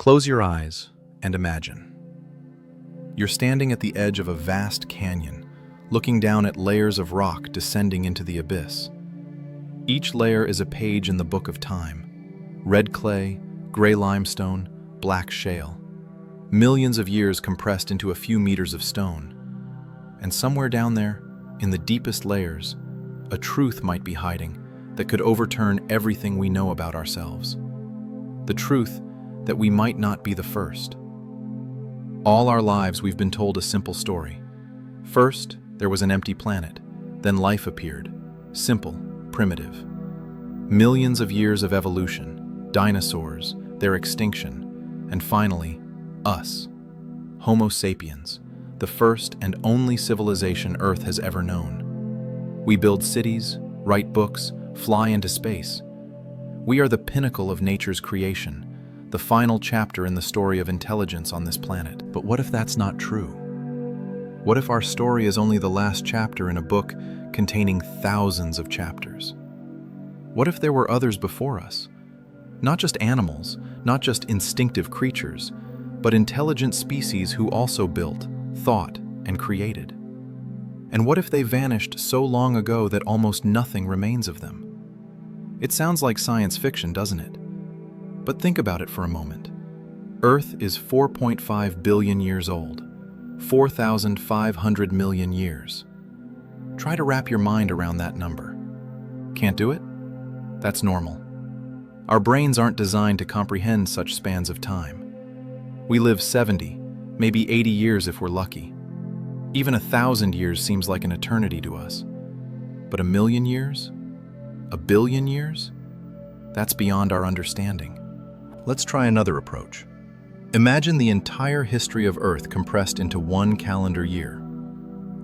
Close your eyes and imagine. You're standing at the edge of a vast canyon, looking down at layers of rock descending into the abyss. Each layer is a page in the book of time. Red clay, gray limestone, black shale. Millions of years compressed into a few meters of stone. And somewhere down there, in the deepest layers, a truth might be hiding that could overturn everything we know about ourselves. The truth that we might not be the first. All our lives we've been told a simple story. First, there was an empty planet. Then life appeared. Simple, primitive. Millions of years of evolution, dinosaurs, their extinction, and finally, us. Homo sapiens, the first and only civilization Earth has ever known. We build cities, write books, fly into space. We are the pinnacle of nature's creation, the final chapter in the story of intelligence on this planet. But what if that's not true? What if our story is only the last chapter in a book containing thousands of chapters? What if there were others before us? Not just animals, not just instinctive creatures, but intelligent species who also built, thought, and created. And what if they vanished so long ago that almost nothing remains of them? It sounds like science fiction, doesn't it? But think about it for a moment. Earth is 4.5 billion years old, 4,500 million years. Try to wrap your mind around that number. Can't do it? That's normal. Our brains aren't designed to comprehend such spans of time. We live 70, maybe 80 years if we're lucky. Even 1,000 years seems like an eternity to us. But 1,000,000 years? 1,000,000,000 years? That's beyond our understanding. Let's try another approach. Imagine the entire history of Earth compressed into one calendar year.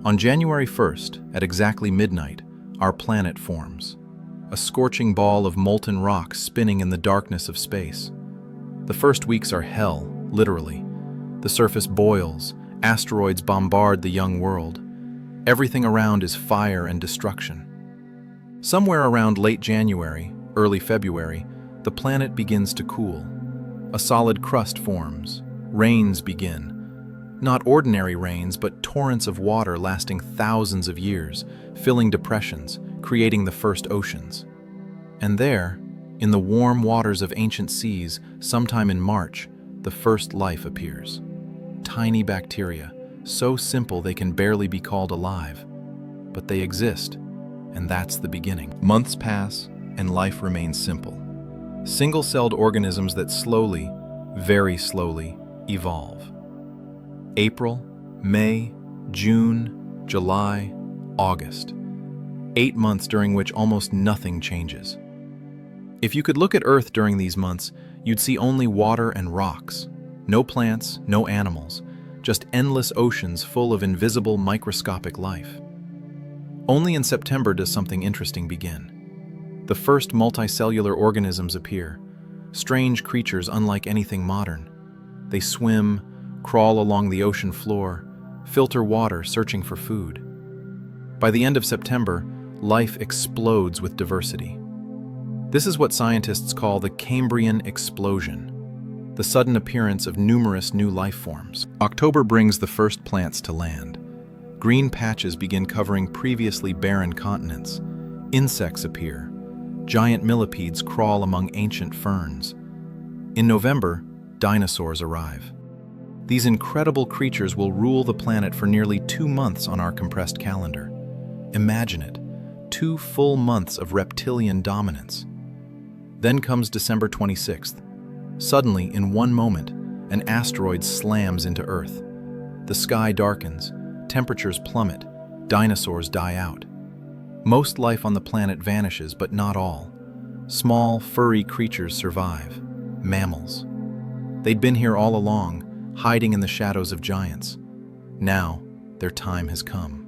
On January 1st, at exactly midnight, our planet forms. A scorching ball of molten rock spinning in the darkness of space. The first weeks are hell, literally. The surface boils, asteroids bombard the young world. Everything around is fire and destruction. Somewhere around late January, early February, the planet begins to cool. A solid crust forms. Rains begin. Not ordinary rains, but torrents of water lasting thousands of years, filling depressions, creating the first oceans. And there, in the warm waters of ancient seas, sometime in March, the first life appears. Tiny bacteria, so simple they can barely be called alive. But they exist, and that's the beginning. Months pass, and life remains simple. Single-celled organisms that slowly, very slowly, evolve. April, May, June, July, August. 8 months during which almost nothing changes. If you could look at Earth during these months, you'd see only water and rocks. No plants, no animals, just endless oceans full of invisible microscopic life. Only in September does something interesting begin. The first multicellular organisms appear, strange creatures unlike anything modern. They swim, crawl along the ocean floor, filter water searching for food. By the end of September, life explodes with diversity. This is what scientists call the Cambrian explosion, the sudden appearance of numerous new life forms. October brings the first plants to land. Green patches begin covering previously barren continents. Insects appear. Giant millipedes crawl among ancient ferns. In November, dinosaurs arrive. These incredible creatures will rule the planet for nearly 2 months on our compressed calendar. Imagine it, 2 full months of reptilian dominance. Then comes December 26th. Suddenly, in one moment, an asteroid slams into Earth. The sky darkens, temperatures plummet, dinosaurs die out. Most life on the planet vanishes, but not all. Small, furry creatures survive. Mammals. They'd been here all along, hiding in the shadows of giants. Now, their time has come.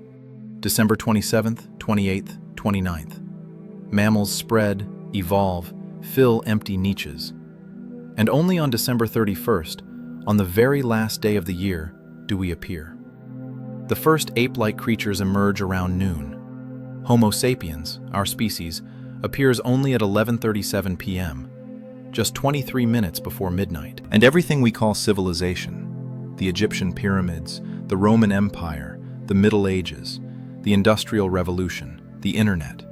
December 27th, 28th, 29th. Mammals spread, evolve, fill empty niches. And only on December 31st, on the very last day of the year, do we appear. The first ape-like creatures emerge around noon. Homo sapiens, our species, appears only at 11:37 p.m. just 23 minutes before midnight. And everything we call civilization, the Egyptian pyramids, the Roman Empire, the Middle Ages, the Industrial Revolution, the Internet,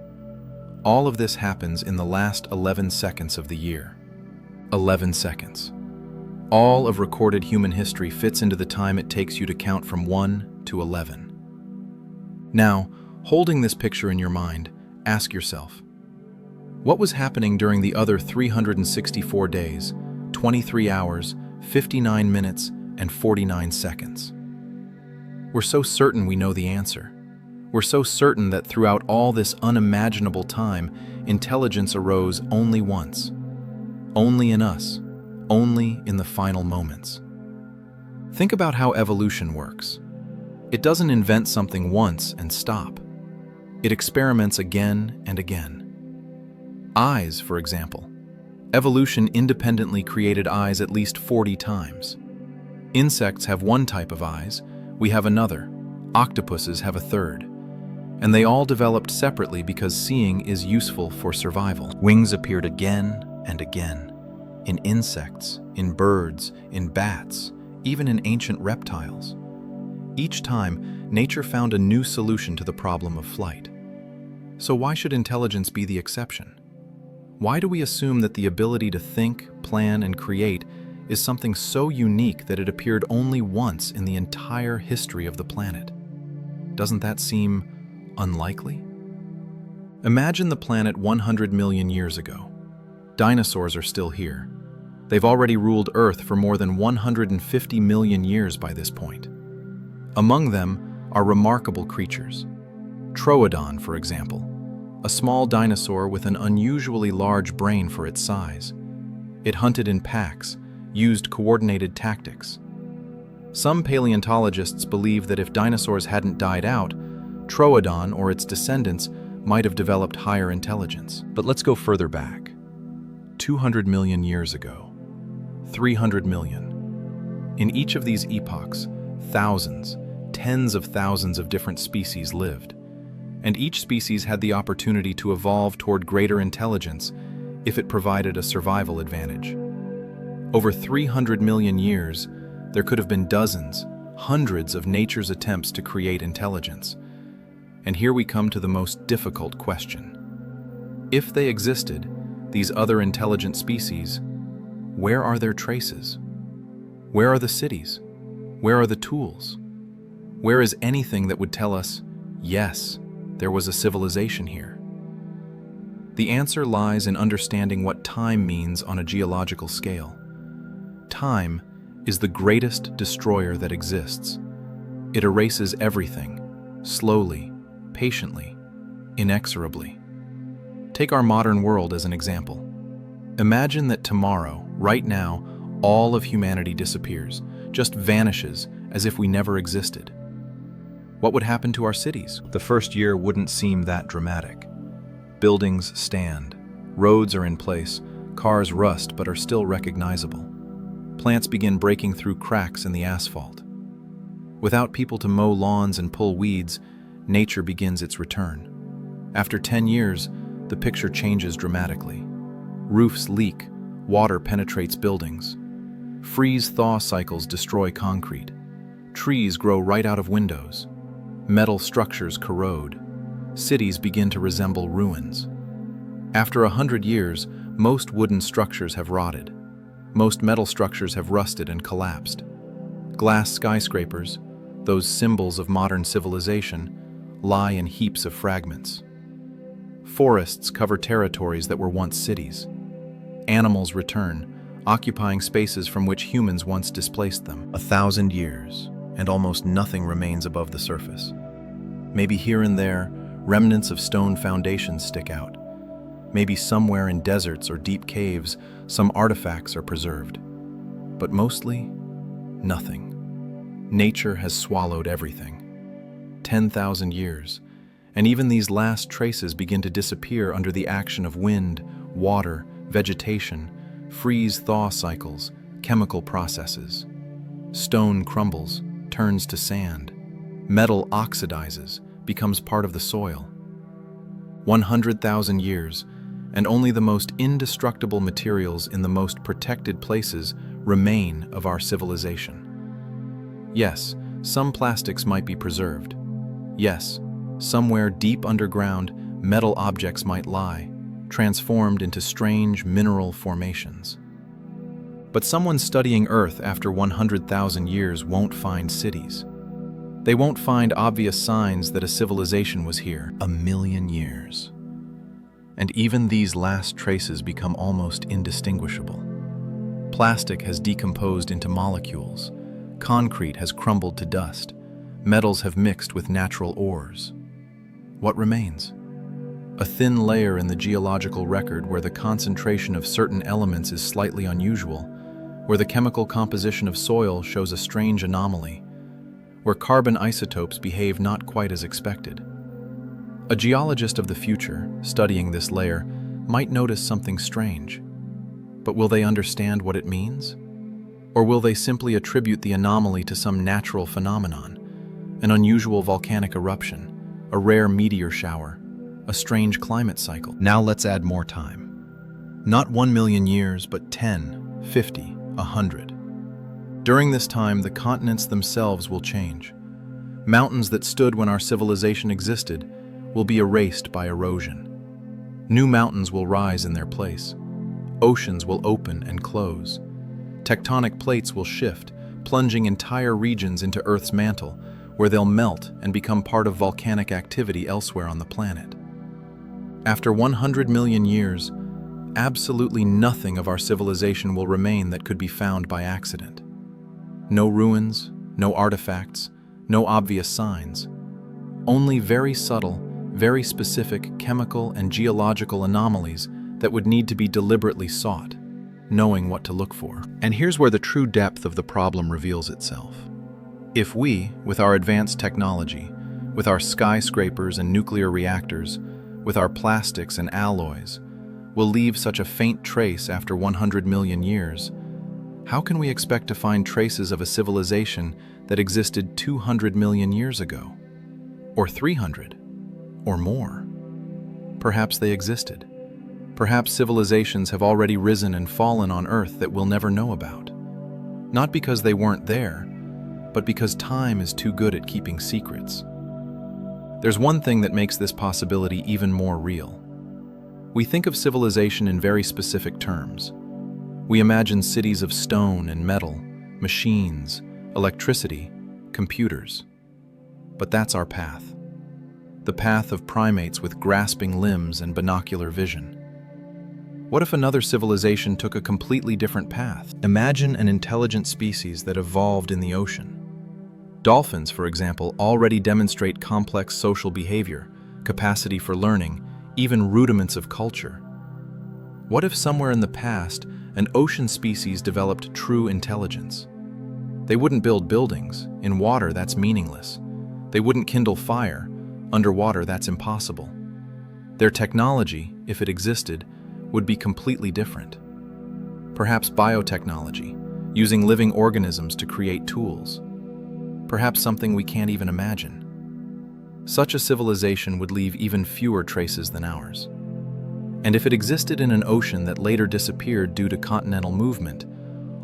all of this happens in the last 11 seconds of the year. 11 seconds. All of recorded human history fits into the time it takes you to count from 1 to 11. Now, holding this picture in your mind, ask yourself, what was happening during the other 364 days, 23 hours, 59 minutes, and 49 seconds? We're so certain we know the answer. We're so certain that throughout all this unimaginable time, intelligence arose only once. Only in us. Only in the final moments. Think about how evolution works. It doesn't invent something once and stop. It experiments again and again. Eyes, for example. Evolution independently created eyes at least 40 times. Insects have one type of eyes, we have another. Octopuses have a third. And they all developed separately because seeing is useful for survival. Wings appeared again and again. In insects, in birds, in bats, even in ancient reptiles. Each time, nature found a new solution to the problem of flight. So why should intelligence be the exception? Why do we assume that the ability to think, plan, and create is something so unique that it appeared only once in the entire history of the planet? Doesn't that seem unlikely? Imagine the planet 100 million years ago. Dinosaurs are still here. They've already ruled Earth for more than 150 million years by this point. Among them are remarkable creatures. Troodon, for example, a small dinosaur with an unusually large brain for its size. It hunted in packs, used coordinated tactics. Some paleontologists believe that if dinosaurs hadn't died out, Troodon or its descendants might have developed higher intelligence. But let's go further back. 200 million years ago. 300 million. In each of these epochs, thousands, tens of thousands of different species lived. And each species had the opportunity to evolve toward greater intelligence if it provided a survival advantage. Over 300 million years, there could have been dozens, hundreds of nature's attempts to create intelligence. And here we come to the most difficult question. If they existed, these other intelligent species, where are their traces? Where are the cities? Where are the tools? Where is anything that would tell us, yes, there was a civilization here? The answer lies in understanding what time means on a geological scale. Time is the greatest destroyer that exists. It erases everything, slowly, patiently, inexorably. Take our modern world as an example. Imagine that tomorrow, right now, all of humanity disappears, just vanishes as if we never existed. What would happen to our cities? The first year wouldn't seem that dramatic. Buildings stand, roads are in place, cars rust but are still recognizable. Plants begin breaking through cracks in the asphalt. Without people to mow lawns and pull weeds, nature begins its return. After 10 years, the picture changes dramatically. Roofs leak, water penetrates buildings. Freeze-thaw cycles destroy concrete. Trees grow right out of windows. Metal structures corrode. Cities begin to resemble ruins. After 100 years, most wooden structures have rotted. Most metal structures have rusted and collapsed. Glass skyscrapers, those symbols of modern civilization, lie in heaps of fragments. Forests cover territories that were once cities. Animals return, occupying spaces from which humans once displaced them. 1,000 years, and almost nothing remains above the surface. Maybe here and there, remnants of stone foundations stick out. Maybe somewhere in deserts or deep caves, some artifacts are preserved. But mostly, nothing. Nature has swallowed everything. 10,000 years, and even these last traces begin to disappear under the action of wind, water, vegetation, freeze-thaw cycles, chemical processes. Stone crumbles, turns to sand. Metal oxidizes, becomes part of the soil. 100,000 years, and only the most indestructible materials in the most protected places remain of our civilization. Yes, some plastics might be preserved. Yes, somewhere deep underground, metal objects might lie, transformed into strange mineral formations. But someone studying Earth after 100,000 years won't find cities. They won't find obvious signs that a civilization was here 1,000,000 years. And even these last traces become almost indistinguishable. Plastic has decomposed into molecules. Concrete has crumbled to dust. Metals have mixed with natural ores. What remains? A thin layer in the geological record where the concentration of certain elements is slightly unusual, where the chemical composition of soil shows a strange anomaly, where carbon isotopes behave not quite as expected. A geologist of the future, studying this layer, might notice something strange. But will they understand what it means? Or will they simply attribute the anomaly to some natural phenomenon, an unusual volcanic eruption, a rare meteor shower, a strange climate cycle? Now let's add more time. Not 1,000,000 years, but 10, 50, 100. During this time, the continents themselves will change. Mountains that stood when our civilization existed will be erased by erosion. New mountains will rise in their place. Oceans will open and close. Tectonic plates will shift, plunging entire regions into Earth's mantle, where they'll melt and become part of volcanic activity elsewhere on the planet. After 100 million years, absolutely nothing of our civilization will remain that could be found by accident. No ruins, no artifacts, no obvious signs. Only very subtle, very specific chemical and geological anomalies that would need to be deliberately sought, knowing what to look for. And here's where the true depth of the problem reveals itself. If we, with our advanced technology, with our skyscrapers and nuclear reactors, with our plastics and alloys, will leave such a faint trace after 100 million years, how can we expect to find traces of a civilization that existed 200 million years ago? Or 300? Or more? Perhaps they existed. Perhaps civilizations have already risen and fallen on Earth that we'll never know about. Not because they weren't there, but because time is too good at keeping secrets. There's one thing that makes this possibility even more real. We think of civilization in very specific terms. We imagine cities of stone and metal, machines, electricity, computers. But that's our path. The path of primates with grasping limbs and binocular vision. What if another civilization took a completely different path? Imagine an intelligent species that evolved in the ocean. Dolphins, for example, already demonstrate complex social behavior, capacity for learning, even rudiments of culture. What if somewhere in the past, an ocean species developed true intelligence? They wouldn't build buildings. In water, that's meaningless. They wouldn't kindle fire. Underwater, that's impossible. Their technology, if it existed, would be completely different. Perhaps biotechnology, using living organisms to create tools. Perhaps something we can't even imagine. Such a civilization would leave even fewer traces than ours. And if it existed in an ocean that later disappeared due to continental movement,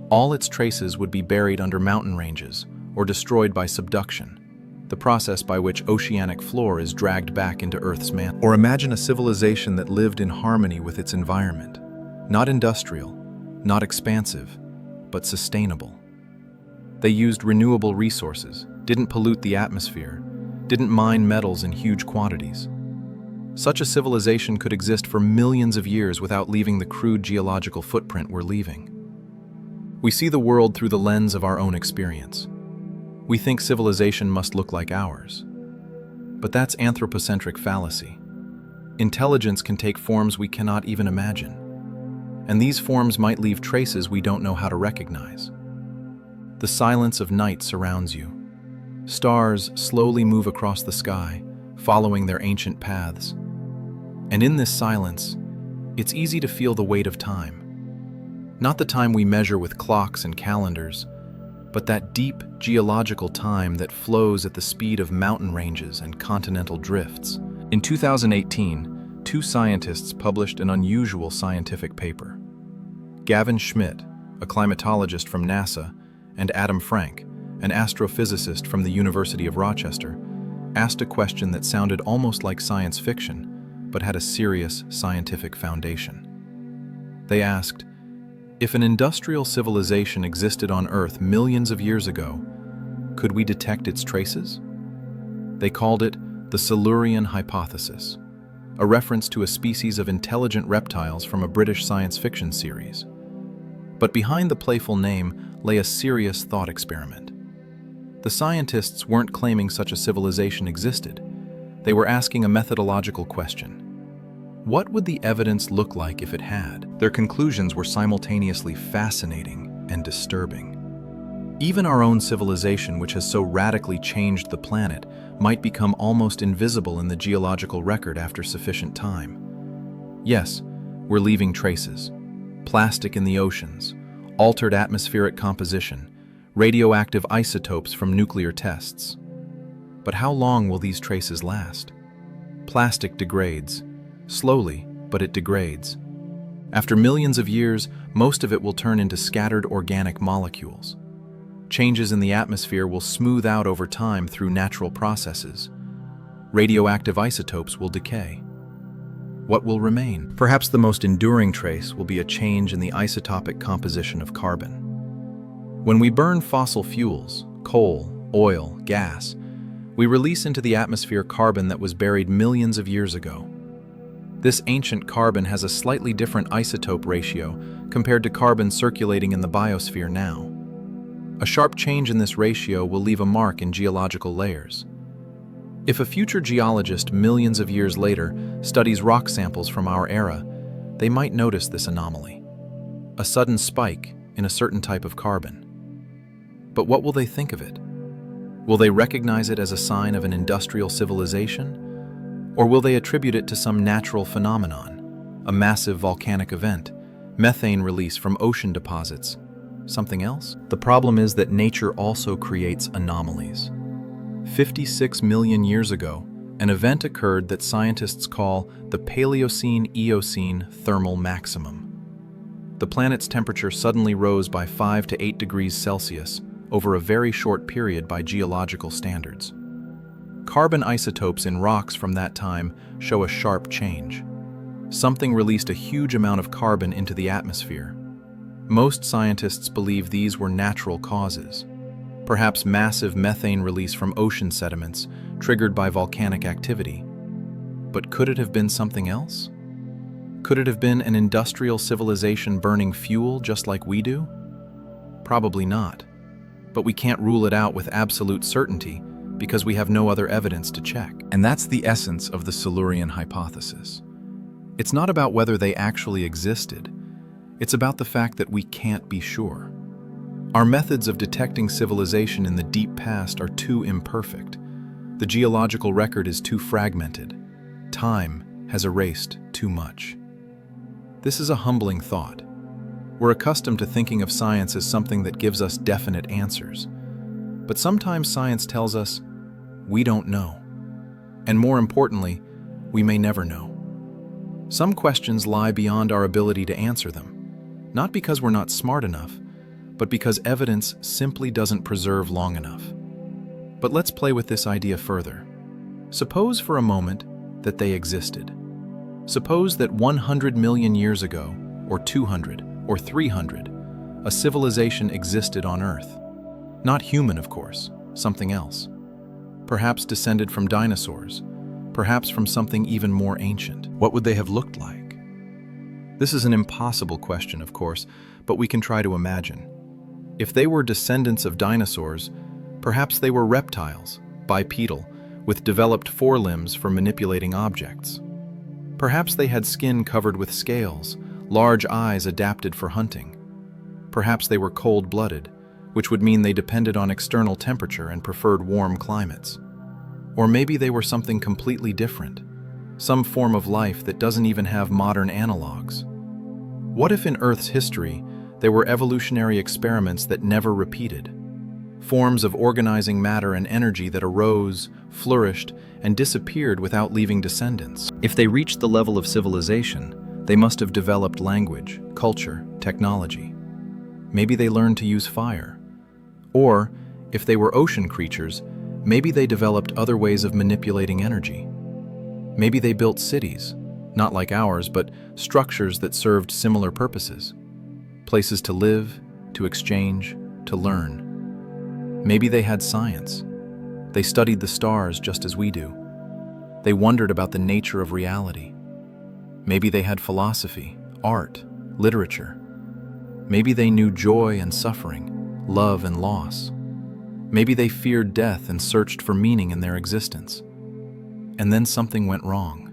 all its traces would be buried under mountain ranges or destroyed by subduction, the process by which oceanic floor is dragged back into Earth's mantle. Or imagine a civilization that lived in harmony with its environment, not industrial, not expansive, but sustainable. They used renewable resources, didn't pollute the atmosphere, didn't mine metals in huge quantities. Such a civilization could exist for millions of years without leaving the crude geological footprint we're leaving. We see the world through the lens of our own experience. We think civilization must look like ours. But that's anthropocentric fallacy. Intelligence can take forms we cannot even imagine. And these forms might leave traces we don't know how to recognize. The silence of night surrounds you. Stars slowly move across the sky, following their ancient paths. And in this silence, it's easy to feel the weight of time. Not the time we measure with clocks and calendars, but that deep geological time that flows at the speed of mountain ranges and continental drifts. In 2018, two scientists published an unusual scientific paper. Gavin Schmidt, a climatologist from NASA, and Adam Frank, an astrophysicist from the University of Rochester, asked a question that sounded almost like science fiction, but had a serious scientific foundation. They asked, if an industrial civilization existed on Earth millions of years ago, could we detect its traces? They called it the Silurian hypothesis, a reference to a species of intelligent reptiles from a British science fiction series. But behind the playful name lay a serious thought experiment. The scientists weren't claiming such a civilization existed. They were asking a methodological question. What would the evidence look like if it had? Their conclusions were simultaneously fascinating and disturbing. Even our own civilization, which has so radically changed the planet, might become almost invisible in the geological record after sufficient time. Yes, we're leaving traces. Plastic in the oceans, altered atmospheric composition, radioactive isotopes from nuclear tests. But how long will these traces last? Plastic degrades. Slowly, but it degrades. After millions of years, most of it will turn into scattered organic molecules. Changes in the atmosphere will smooth out over time through natural processes. Radioactive isotopes will decay. What will remain? Perhaps the most enduring trace will be a change in the isotopic composition of carbon. When we burn fossil fuels, coal, oil, gas, we release into the atmosphere carbon that was buried millions of years ago. This ancient carbon has a slightly different isotope ratio compared to carbon circulating in the biosphere now. A sharp change in this ratio will leave a mark in geological layers. If a future geologist millions of years later studies rock samples from our era, they might notice this anomaly, a sudden spike in a certain type of carbon. But what will they think of it? Will they recognize it as a sign of an industrial civilization? Or will they attribute it to some natural phenomenon, a massive volcanic event, methane release from ocean deposits, something else? The problem is that nature also creates anomalies. 56 million years ago, an event occurred that scientists call the Paleocene-Eocene thermal maximum. The planet's temperature suddenly rose by 5 to 8 degrees Celsius over a very short period by geological standards. Carbon isotopes in rocks from that time show a sharp change. Something released a huge amount of carbon into the atmosphere. Most scientists believe these were natural causes, perhaps massive methane release from ocean sediments triggered by volcanic activity. But could it have been something else? Could it have been an industrial civilization burning fuel just like we do? Probably not. But we can't rule it out with absolute certainty because we have no other evidence to check. And that's the essence of the Silurian hypothesis. It's not about whether they actually existed. It's about the fact that we can't be sure. Our methods of detecting civilization in the deep past are too imperfect. The geological record is too fragmented. Time has erased too much. This is a humbling thought. We're accustomed to thinking of science as something that gives us definite answers. But sometimes science tells us we don't know. And more importantly, we may never know. Some questions lie beyond our ability to answer them, not because we're not smart enough, but because evidence simply doesn't preserve long enough. But let's play with this idea further. Suppose for a moment that they existed. Suppose that 100 million years ago, or 200, or 300, a civilization existed on Earth. Not human, of course, something else. Perhaps descended from dinosaurs, perhaps from something even more ancient. What would they have looked like? This is an impossible question, of course, but we can try to imagine. If they were descendants of dinosaurs, perhaps they were reptiles, bipedal, with developed forelimbs for manipulating objects. Perhaps they had skin covered with scales, large eyes adapted for hunting. Perhaps they were cold-blooded, which would mean they depended on external temperature and preferred warm climates. Or maybe they were something completely different, some form of life that doesn't even have modern analogs. What if in Earth's history there were evolutionary experiments that never repeated? forms of organizing matter and energy that arose, flourished, and disappeared without leaving descendants. If they reached the level of civilization, they must have developed language, culture, technology. Maybe they learned to use fire. Or, if they were ocean creatures, maybe they developed other ways of manipulating energy. Maybe they built cities, not like ours, but structures that served similar purposes. Places to live, to exchange, to learn. Maybe they had science. They studied the stars just as we do. They wondered about the nature of reality. Maybe they had philosophy, art, literature. Maybe they knew joy and suffering, love and loss. Maybe they feared death and searched for meaning in their existence. And then something went wrong.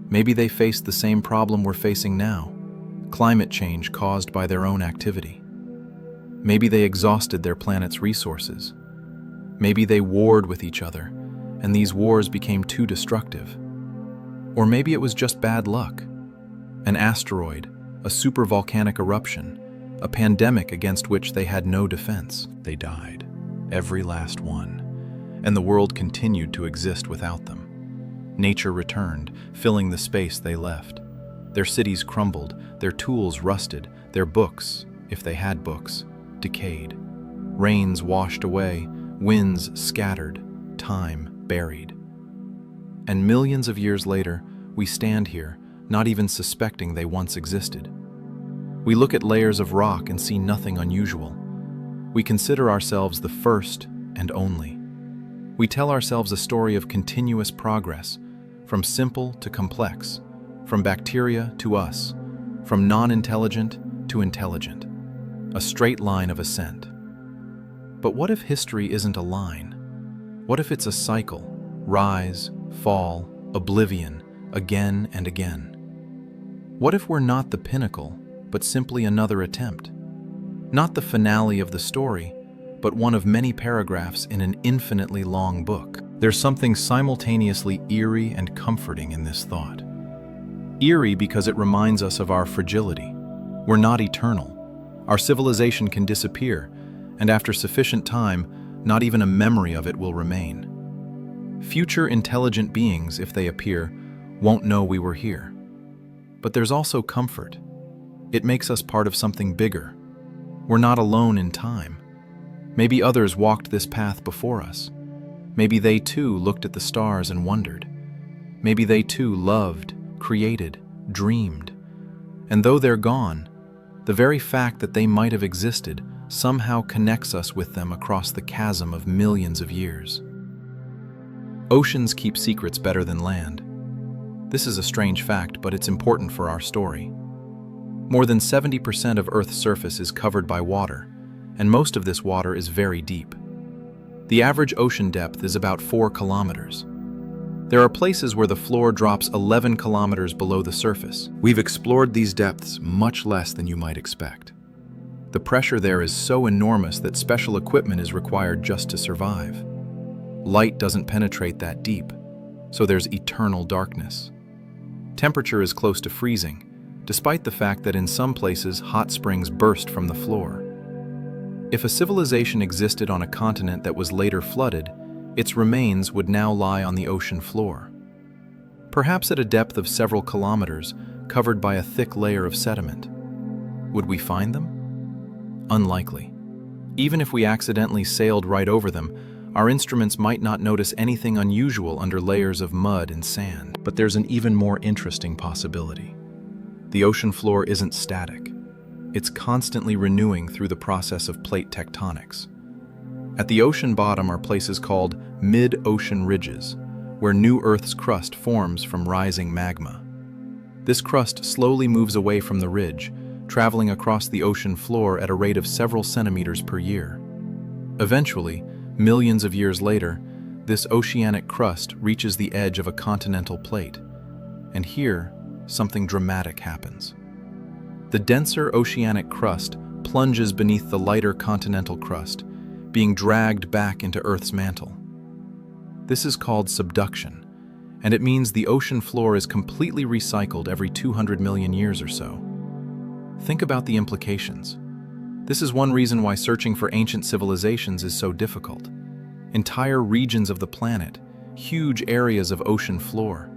Maybe they faced the same problem we're facing now, climate change caused by their own activity. Maybe they exhausted their planet's resources. Maybe they warred with each other, and these wars became too destructive. Or maybe it was just bad luck. An asteroid, a supervolcanic eruption, a pandemic against which they had no defense. They died, every last one, and the world continued to exist without them. Nature returned, filling the space they left. Their cities crumbled, their tools rusted, their books, if they had books, decayed. Rains washed away, winds scattered, time buried. And millions of years later, we stand here, not even suspecting they once existed. We look at layers of rock and see nothing unusual. We consider ourselves the first and only. We tell ourselves a story of continuous progress, from simple to complex, from bacteria to us, from non-intelligent to intelligent, a straight line of ascent. But what if history isn't a line? What if it's a cycle, rise, fall, oblivion, again and again? What if we're not the pinnacle, but simply another attempt? Not the finale of the story, but one of many paragraphs in an infinitely long book. There's something simultaneously eerie and comforting in this thought. Eerie because it reminds us of our fragility. We're not eternal. Our civilization can disappear, and after sufficient time, not even a memory of it will remain. Future intelligent beings, if they appear, won't know we were here. But there's also comfort. It makes us part of something bigger. We're not alone in time. Maybe others walked this path before us. Maybe they too looked at the stars and wondered. Maybe they too loved, created, dreamed. And though they're gone, the very fact that they might have existed somehow connects us with them across the chasm of millions of years. Oceans keep secrets better than land. This is a strange fact, but it's important for our story. More than 70% of Earth's surface is covered by water, and most of this water is very deep. The average ocean depth is about 4 kilometers. There are places where the floor drops 11 kilometers below the surface. We've explored these depths much less than you might expect. The pressure there is so enormous that special equipment is required just to survive. Light doesn't penetrate that deep, so there's eternal darkness. Temperature is close to freezing, despite the fact that in some places hot springs burst from the floor. If a civilization existed on a continent that was later flooded, its remains would now lie on the ocean floor. Perhaps at a depth of several kilometers, covered by a thick layer of sediment. Would we find them? Unlikely. Even if we accidentally sailed right over them, our instruments might not notice anything unusual under layers of mud and sand. But there's an even more interesting possibility. The ocean floor isn't static. It's constantly renewing through the process of plate tectonics. At the ocean bottom are places called mid-ocean ridges, where new Earth's crust forms from rising magma. This crust slowly moves away from the ridge, traveling across the ocean floor at a rate of several centimeters per year. Eventually, millions of years later, this oceanic crust reaches the edge of a continental plate, and here, something dramatic happens. The denser oceanic crust plunges beneath the lighter continental crust, being dragged back into Earth's mantle. This is called subduction, and it means the ocean floor is completely recycled every 200 million years or so. Think about the implications. This is one reason why searching for ancient civilizations is so difficult. Entire regions of the planet, huge areas of ocean floor.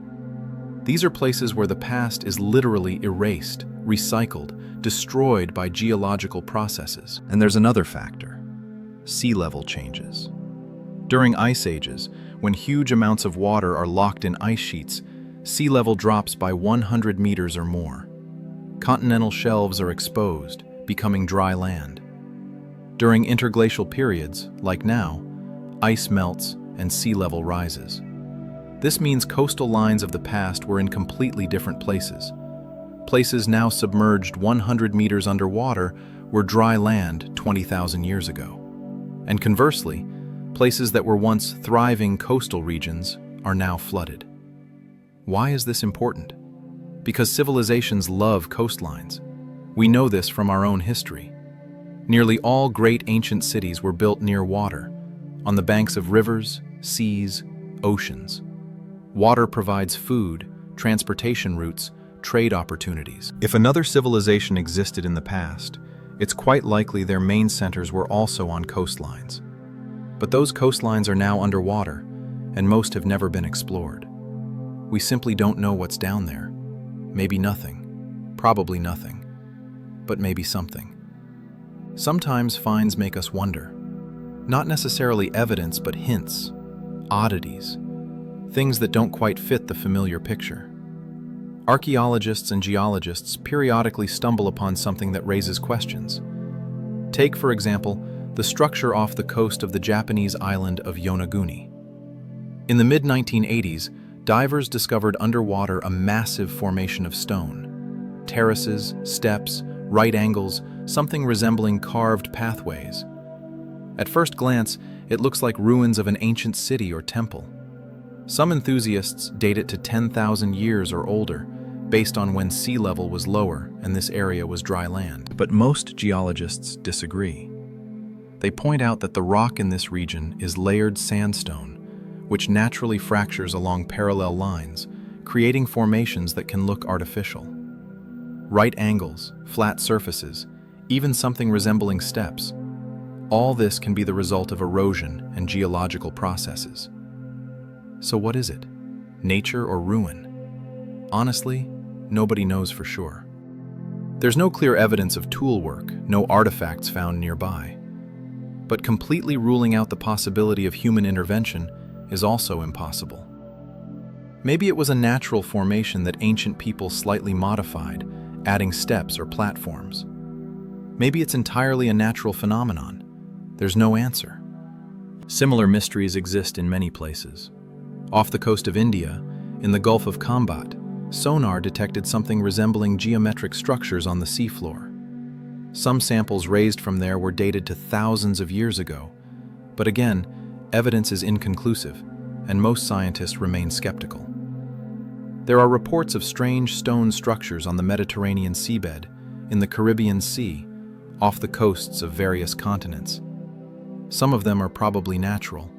These are places where the past is literally erased, recycled, destroyed by geological processes. And there's another factor: sea level changes. During ice ages, when huge amounts of water are locked in ice sheets, sea level drops by 100 meters or more. Continental shelves are exposed, becoming dry land. During interglacial periods, like now, ice melts and sea level rises. This means coastal lines of the past were in completely different places. Places now submerged 100 meters underwater were dry land 20,000 years ago. And conversely, places that were once thriving coastal regions are now flooded. Why is this important? Because civilizations love coastlines. We know this from our own history. Nearly all great ancient cities were built near water, on the banks of rivers, seas, oceans. Water provides food, transportation routes, trade opportunities. If another civilization existed in the past, it's quite likely their main centers were also on coastlines. But those coastlines are now underwater, and most have never been explored. We simply don't know what's down there. Maybe nothing, probably nothing, but maybe something. Sometimes finds make us wonder. Not necessarily evidence, but hints, oddities, things that don't quite fit the familiar picture. Archaeologists and geologists periodically stumble upon something that raises questions. Take, for example, the structure off the coast of the Japanese island of Yonaguni. In the mid-1980s, divers discovered underwater a massive formation of stone. Terraces, steps, right angles, something resembling carved pathways. At first glance, it looks like ruins of an ancient city or temple. Some enthusiasts date it to 10,000 years or older, based on when sea level was lower and this area was dry land. But most geologists disagree. They point out that the rock in this region is layered sandstone, which naturally fractures along parallel lines, creating formations that can look artificial. Right angles, flat surfaces, even something resembling steps. All this can be the result of erosion and geological processes. So what is it? Nature or ruin? Honestly, nobody knows for sure. There's no clear evidence of tool work, no artifacts found nearby. But completely ruling out the possibility of human intervention is also impossible. Maybe it was a natural formation that ancient people slightly modified, adding steps or platforms. Maybe it's entirely a natural phenomenon. There's no answer. Similar mysteries exist in many places. Off the coast of India, in the Gulf of Kambat, sonar detected something resembling geometric structures on the seafloor. Some samples raised from there were dated to thousands of years ago, but again, evidence is inconclusive, and most scientists remain skeptical. There are reports of strange stone structures on the Mediterranean seabed, in the Caribbean Sea, off the coasts of various continents. Some of them are probably natural.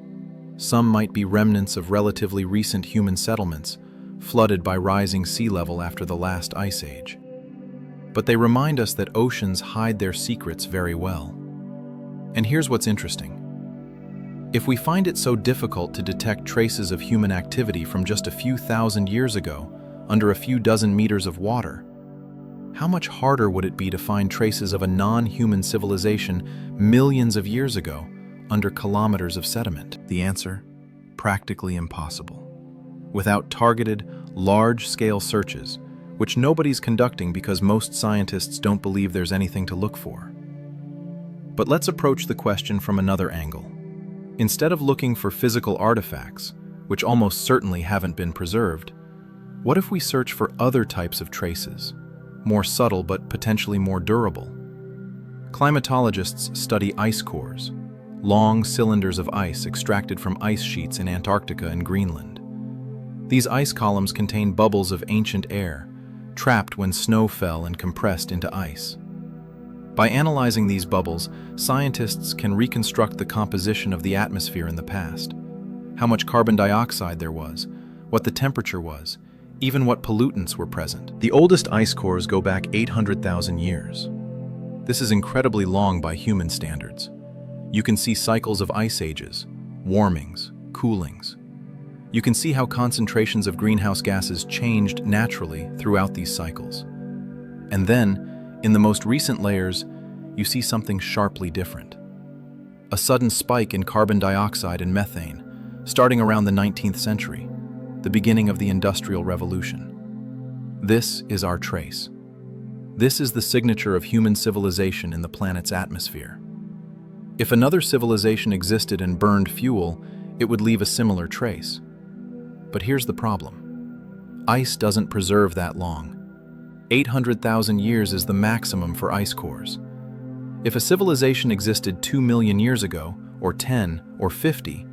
Some might be remnants of relatively recent human settlements, flooded by rising sea level after the last ice age. But they remind us that oceans hide their secrets very well. And here's what's interesting. If we find it so difficult to detect traces of human activity from just a few thousand years ago, under a few dozen meters of water, how much harder would it be to find traces of a non-human civilization millions of years ago, under kilometers of sediment? The answer? Practically impossible. Without targeted, large-scale searches, which nobody's conducting because most scientists don't believe there's anything to look for. But let's approach the question from another angle. Instead of looking for physical artifacts, which almost certainly haven't been preserved, what if we search for other types of traces, more subtle but potentially more durable? Climatologists study ice cores, long cylinders of ice extracted from ice sheets in Antarctica and Greenland. These ice columns contain bubbles of ancient air, trapped when snow fell and compressed into ice. By analyzing these bubbles, scientists can reconstruct the composition of the atmosphere in the past, how much carbon dioxide there was, what the temperature was, even what pollutants were present. The oldest ice cores go back 800,000 years. This is incredibly long by human standards. You can see cycles of ice ages, warmings, coolings. You can see how concentrations of greenhouse gases changed naturally throughout these cycles. And then, in the most recent layers, you see something sharply different. A sudden spike in carbon dioxide and methane, starting around the 19th century, the beginning of the Industrial Revolution. This is our trace. This is the signature of human civilization in the planet's atmosphere. If another civilization existed and burned fuel, it would leave a similar trace. But here's the problem. Ice doesn't preserve that long. 800,000 years is the maximum for ice cores. If a civilization existed 2 million years ago, or 10, or 50,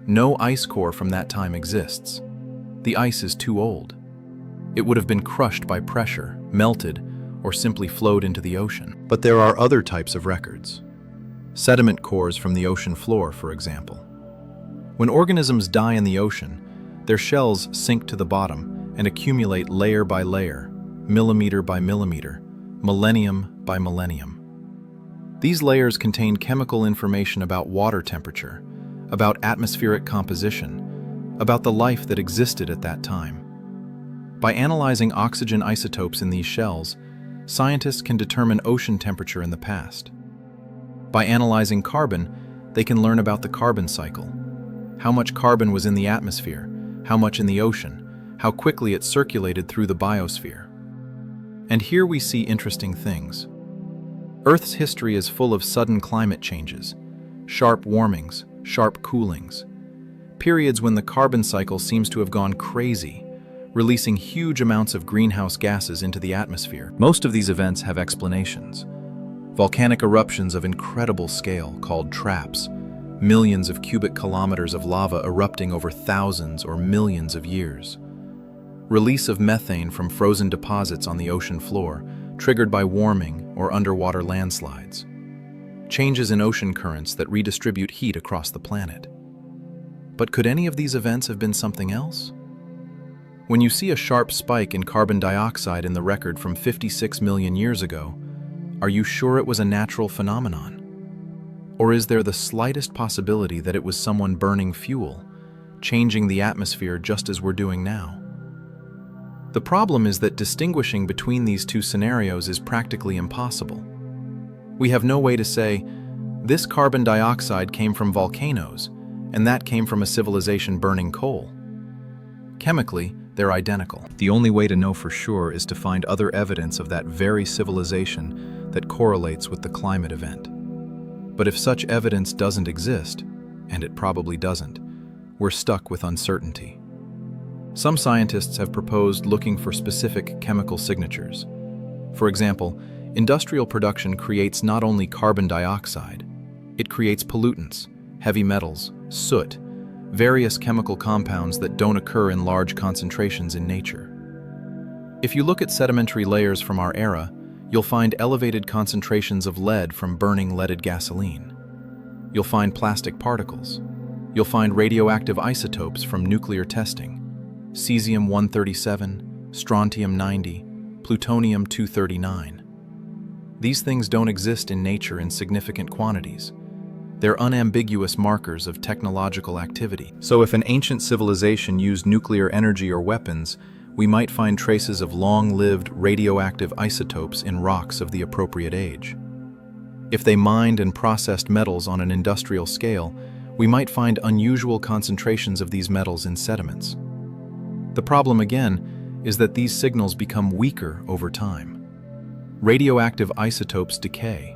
no ice core from that time exists. The ice is too old. It would have been crushed by pressure, melted, or simply flowed into the ocean. But there are other types of records. Sediment cores from the ocean floor, for example. When organisms die in the ocean, their shells sink to the bottom and accumulate layer by layer, millimeter by millimeter, millennium by millennium. These layers contain chemical information about water temperature, about atmospheric composition, about the life that existed at that time. By analyzing oxygen isotopes in these shells, scientists can determine ocean temperature in the past. By analyzing carbon, they can learn about the carbon cycle. How much carbon was in the atmosphere, how much in the ocean, how quickly it circulated through the biosphere. And here we see interesting things. Earth's history is full of sudden climate changes, sharp warmings, sharp coolings, periods when the carbon cycle seems to have gone crazy, releasing huge amounts of greenhouse gases into the atmosphere. Most of these events have explanations. Volcanic eruptions of incredible scale, called traps, millions of cubic kilometers of lava erupting over thousands or millions of years. Release of methane from frozen deposits on the ocean floor, triggered by warming or underwater landslides. Changes in ocean currents that redistribute heat across the planet. But could any of these events have been something else? When you see a sharp spike in carbon dioxide in the record from 56 million years ago, are you sure it was a natural phenomenon? Or is there the slightest possibility that it was someone burning fuel, changing the atmosphere just as we're doing now? The problem is that distinguishing between these two scenarios is practically impossible. We have no way to say, this carbon dioxide came from volcanoes, and that came from a civilization burning coal. Chemically, they're identical. The only way to know for sure is to find other evidence of that very civilization that correlates with the climate event. But if such evidence doesn't exist, and it probably doesn't, we're stuck with uncertainty. Some scientists have proposed looking for specific chemical signatures. For example, industrial production creates not only carbon dioxide, it creates pollutants, heavy metals, soot, various chemical compounds that don't occur in large concentrations in nature. If you look at sedimentary layers from our era, you'll find elevated concentrations of lead from burning leaded gasoline. You'll find plastic particles. You'll find radioactive isotopes from nuclear testing. Cesium-137, strontium-90, plutonium-239. These things don't exist in nature in significant quantities. They're unambiguous markers of technological activity. So if an ancient civilization used nuclear energy or weapons, we might find traces of long-lived radioactive isotopes in rocks of the appropriate age. If they mined and processed metals on an industrial scale, we might find unusual concentrations of these metals in sediments. The problem, again, is that these signals become weaker over time. Radioactive isotopes decay.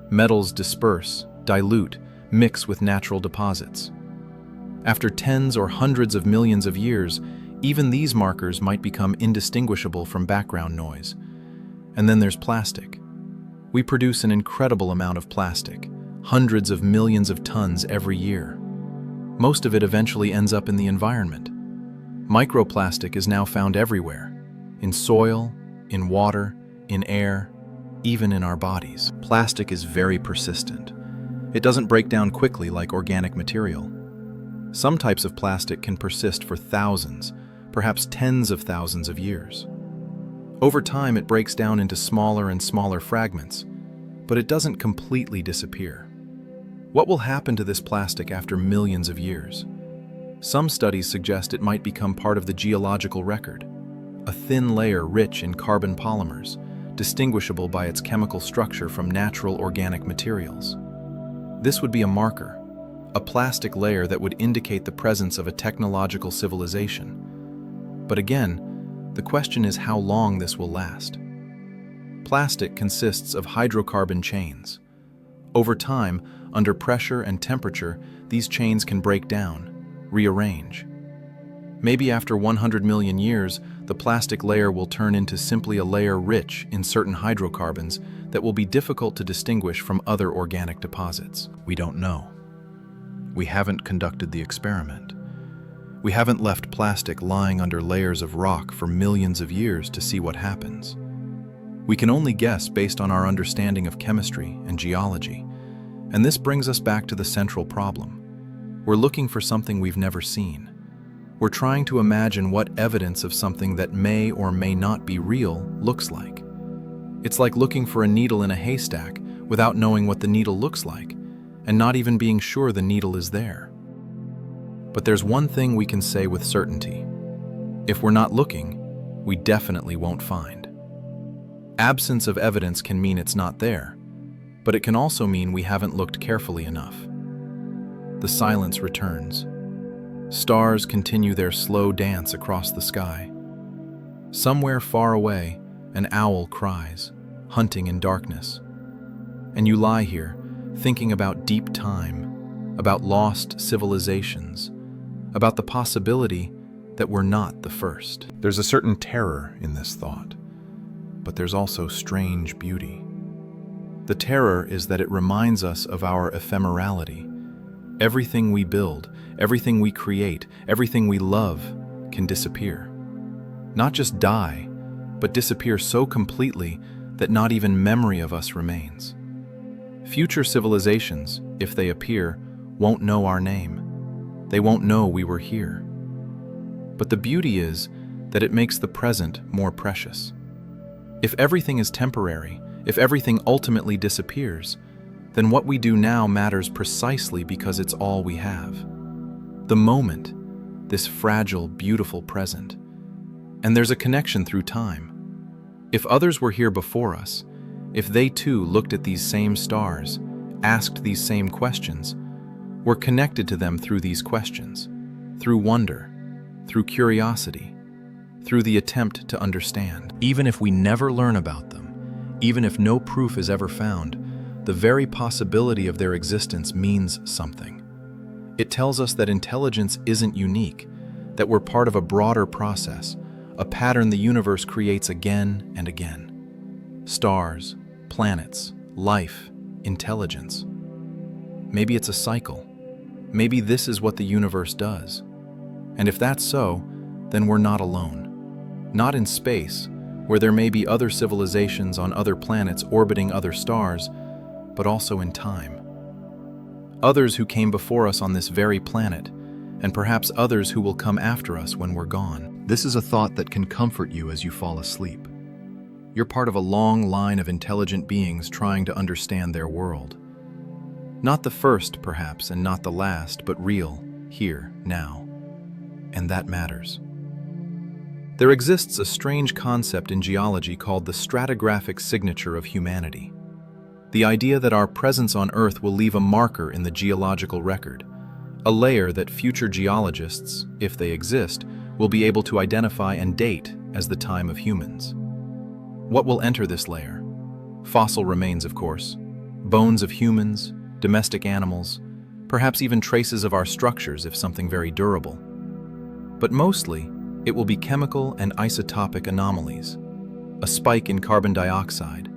Metals disperse, dilute, mix with natural deposits. After tens or hundreds of millions of years, even these markers might become indistinguishable from background noise. And then there's plastic. We produce an incredible amount of plastic, hundreds of millions of tons every year. Most of it eventually ends up in the environment. Microplastic is now found everywhere, in soil, in water, in air, even in our bodies. Plastic is very persistent. It doesn't break down quickly like organic material. Some types of plastic can persist for thousands, perhaps tens of thousands of years. Over time, it breaks down into smaller and smaller fragments, but it doesn't completely disappear. What will happen to this plastic after millions of years? Some studies suggest it might become part of the geological record, a thin layer rich in carbon polymers, distinguishable by its chemical structure from natural organic materials. This would be a marker, a plastic layer that would indicate the presence of a technological civilization. But again, the question is how long this will last. Plastic consists of hydrocarbon chains. Over time, under pressure and temperature, these chains can break down, rearrange. Maybe after 100 million years, the plastic layer will turn into simply a layer rich in certain hydrocarbons that will be difficult to distinguish from other organic deposits. We don't know. We haven't conducted the experiment. We haven't left plastic lying under layers of rock for millions of years to see what happens. We can only guess based on our understanding of chemistry and geology, and this brings us back to the central problem. We're looking for something we've never seen. We're trying to imagine what evidence of something that may or may not be real looks like. It's like looking for a needle in a haystack without knowing what the needle looks like, and not even being sure the needle is there. But there's one thing we can say with certainty. If we're not looking, we definitely won't find. Absence of evidence can mean it's not there, but it can also mean we haven't looked carefully enough. The silence returns. Stars continue their slow dance across the sky. Somewhere far away, an owl cries, hunting in darkness. And you lie here, thinking about deep time, about lost civilizations, about the possibility that we're not the first. There's a certain terror in this thought, but there's also strange beauty. The terror is that it reminds us of our ephemerality. Everything we build, everything we create, everything we love can disappear. Not just die, but disappear so completely that not even memory of us remains. Future civilizations, if they appear, won't know our name. They won't know we were here. But the beauty is that it makes the present more precious. If everything is temporary, if everything ultimately disappears, then what we do now matters precisely because it's all we have. The moment, this fragile, beautiful present. And there's a connection through time. If others were here before us, if they too looked at these same stars, asked these same questions, we're connected to them through these questions, through wonder, through curiosity, through the attempt to understand. Even if we never learn about them, even if no proof is ever found, the very possibility of their existence means something. It tells us that intelligence isn't unique, that we're part of a broader process, a pattern the universe creates again and again. Stars, planets, life, intelligence. Maybe it's a cycle. Maybe this is what the universe does. And if that's so, then we're not alone. Not in space, where there may be other civilizations on other planets orbiting other stars, but also in time. Others who came before us on this very planet, and perhaps others who will come after us when we're gone. This is a thought that can comfort you as you fall asleep. You're part of a long line of intelligent beings trying to understand their world. Not the first, perhaps, and not the last, but real, here, now. And that matters. There exists a strange concept in geology called the stratigraphic signature of humanity. The idea that our presence on Earth will leave a marker in the geological record, a layer that future geologists, if they exist, will be able to identify and date as the time of humans. What will enter this layer? Fossil remains, of course, bones of humans, domestic animals, perhaps even traces of our structures if something very durable. But mostly, it will be chemical and isotopic anomalies, a spike in carbon dioxide,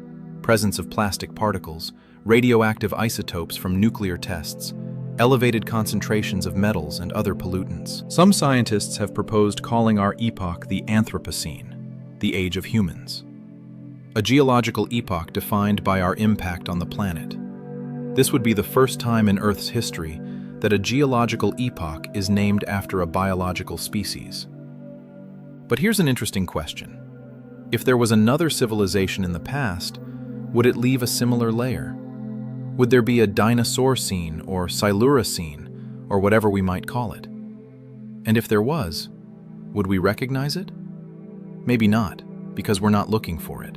presence of plastic particles, radioactive isotopes from nuclear tests, elevated concentrations of metals and other pollutants. Some scientists have proposed calling our epoch the Anthropocene, the age of humans. A geological epoch defined by our impact on the planet. This would be the first time in Earth's history that a geological epoch is named after a biological species. But here's an interesting question. If there was another civilization in the past, Would it leave a similar layer? Would there be a dinosaur-cene or silurocene, or whatever we might call it? And if there was, would we recognize it? Maybe not, because we're not looking for it.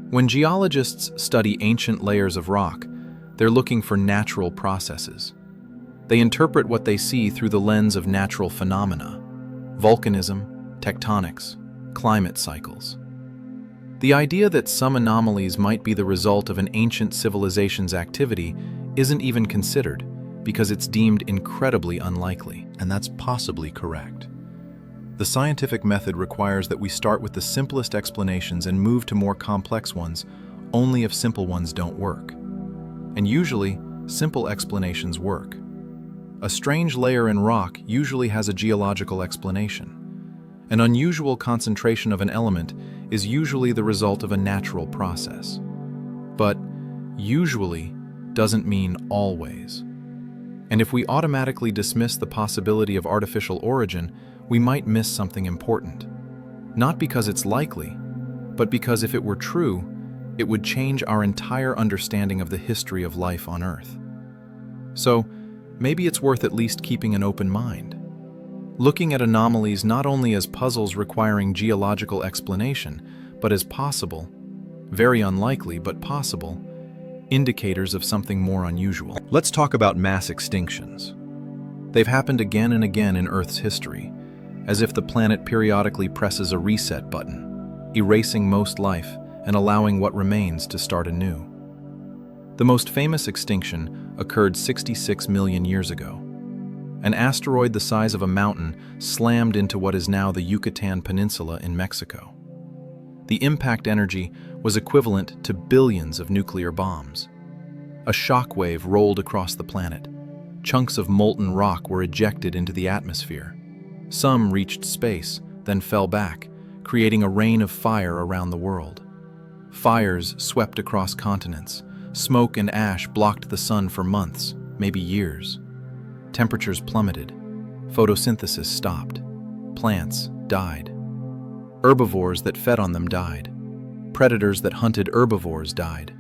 When geologists study ancient layers of rock, they're looking for natural processes. They interpret what they see through the lens of natural phenomena: volcanism, tectonics, climate cycles. The idea that some anomalies might be the result of an ancient civilization's activity isn't even considered, because it's deemed incredibly unlikely. And that's possibly correct. The scientific method requires that we start with the simplest explanations and move to more complex ones only if simple ones don't work. And usually, simple explanations work. A strange layer in rock usually has a geological explanation. An unusual concentration of an element is usually the result of a natural process. But usually doesn't mean always. And if we automatically dismiss the possibility of artificial origin, we might miss something important. Not because it's likely, but because if it were true, it would change our entire understanding of the history of life on Earth. So, maybe it's worth at least keeping an open mind. Looking at anomalies not only as puzzles requiring geological explanation, but as possible, very unlikely but possible, indicators of something more unusual. Let's talk about mass extinctions. They've happened again and again in Earth's history, as if the planet periodically presses a reset button, erasing most life and allowing what remains to start anew. The most famous extinction occurred 66 million years ago. An asteroid the size of a mountain slammed into what is now the Yucatan Peninsula in Mexico. The impact energy was equivalent to billions of nuclear bombs. A shockwave rolled across the planet. Chunks of molten rock were ejected into the atmosphere. Some reached space, then fell back, creating a rain of fire around the world. Fires swept across continents. Smoke and ash blocked the sun for months, maybe years. Temperatures plummeted. Photosynthesis stopped. Plants died. Herbivores that fed on them died. Predators that hunted herbivores died.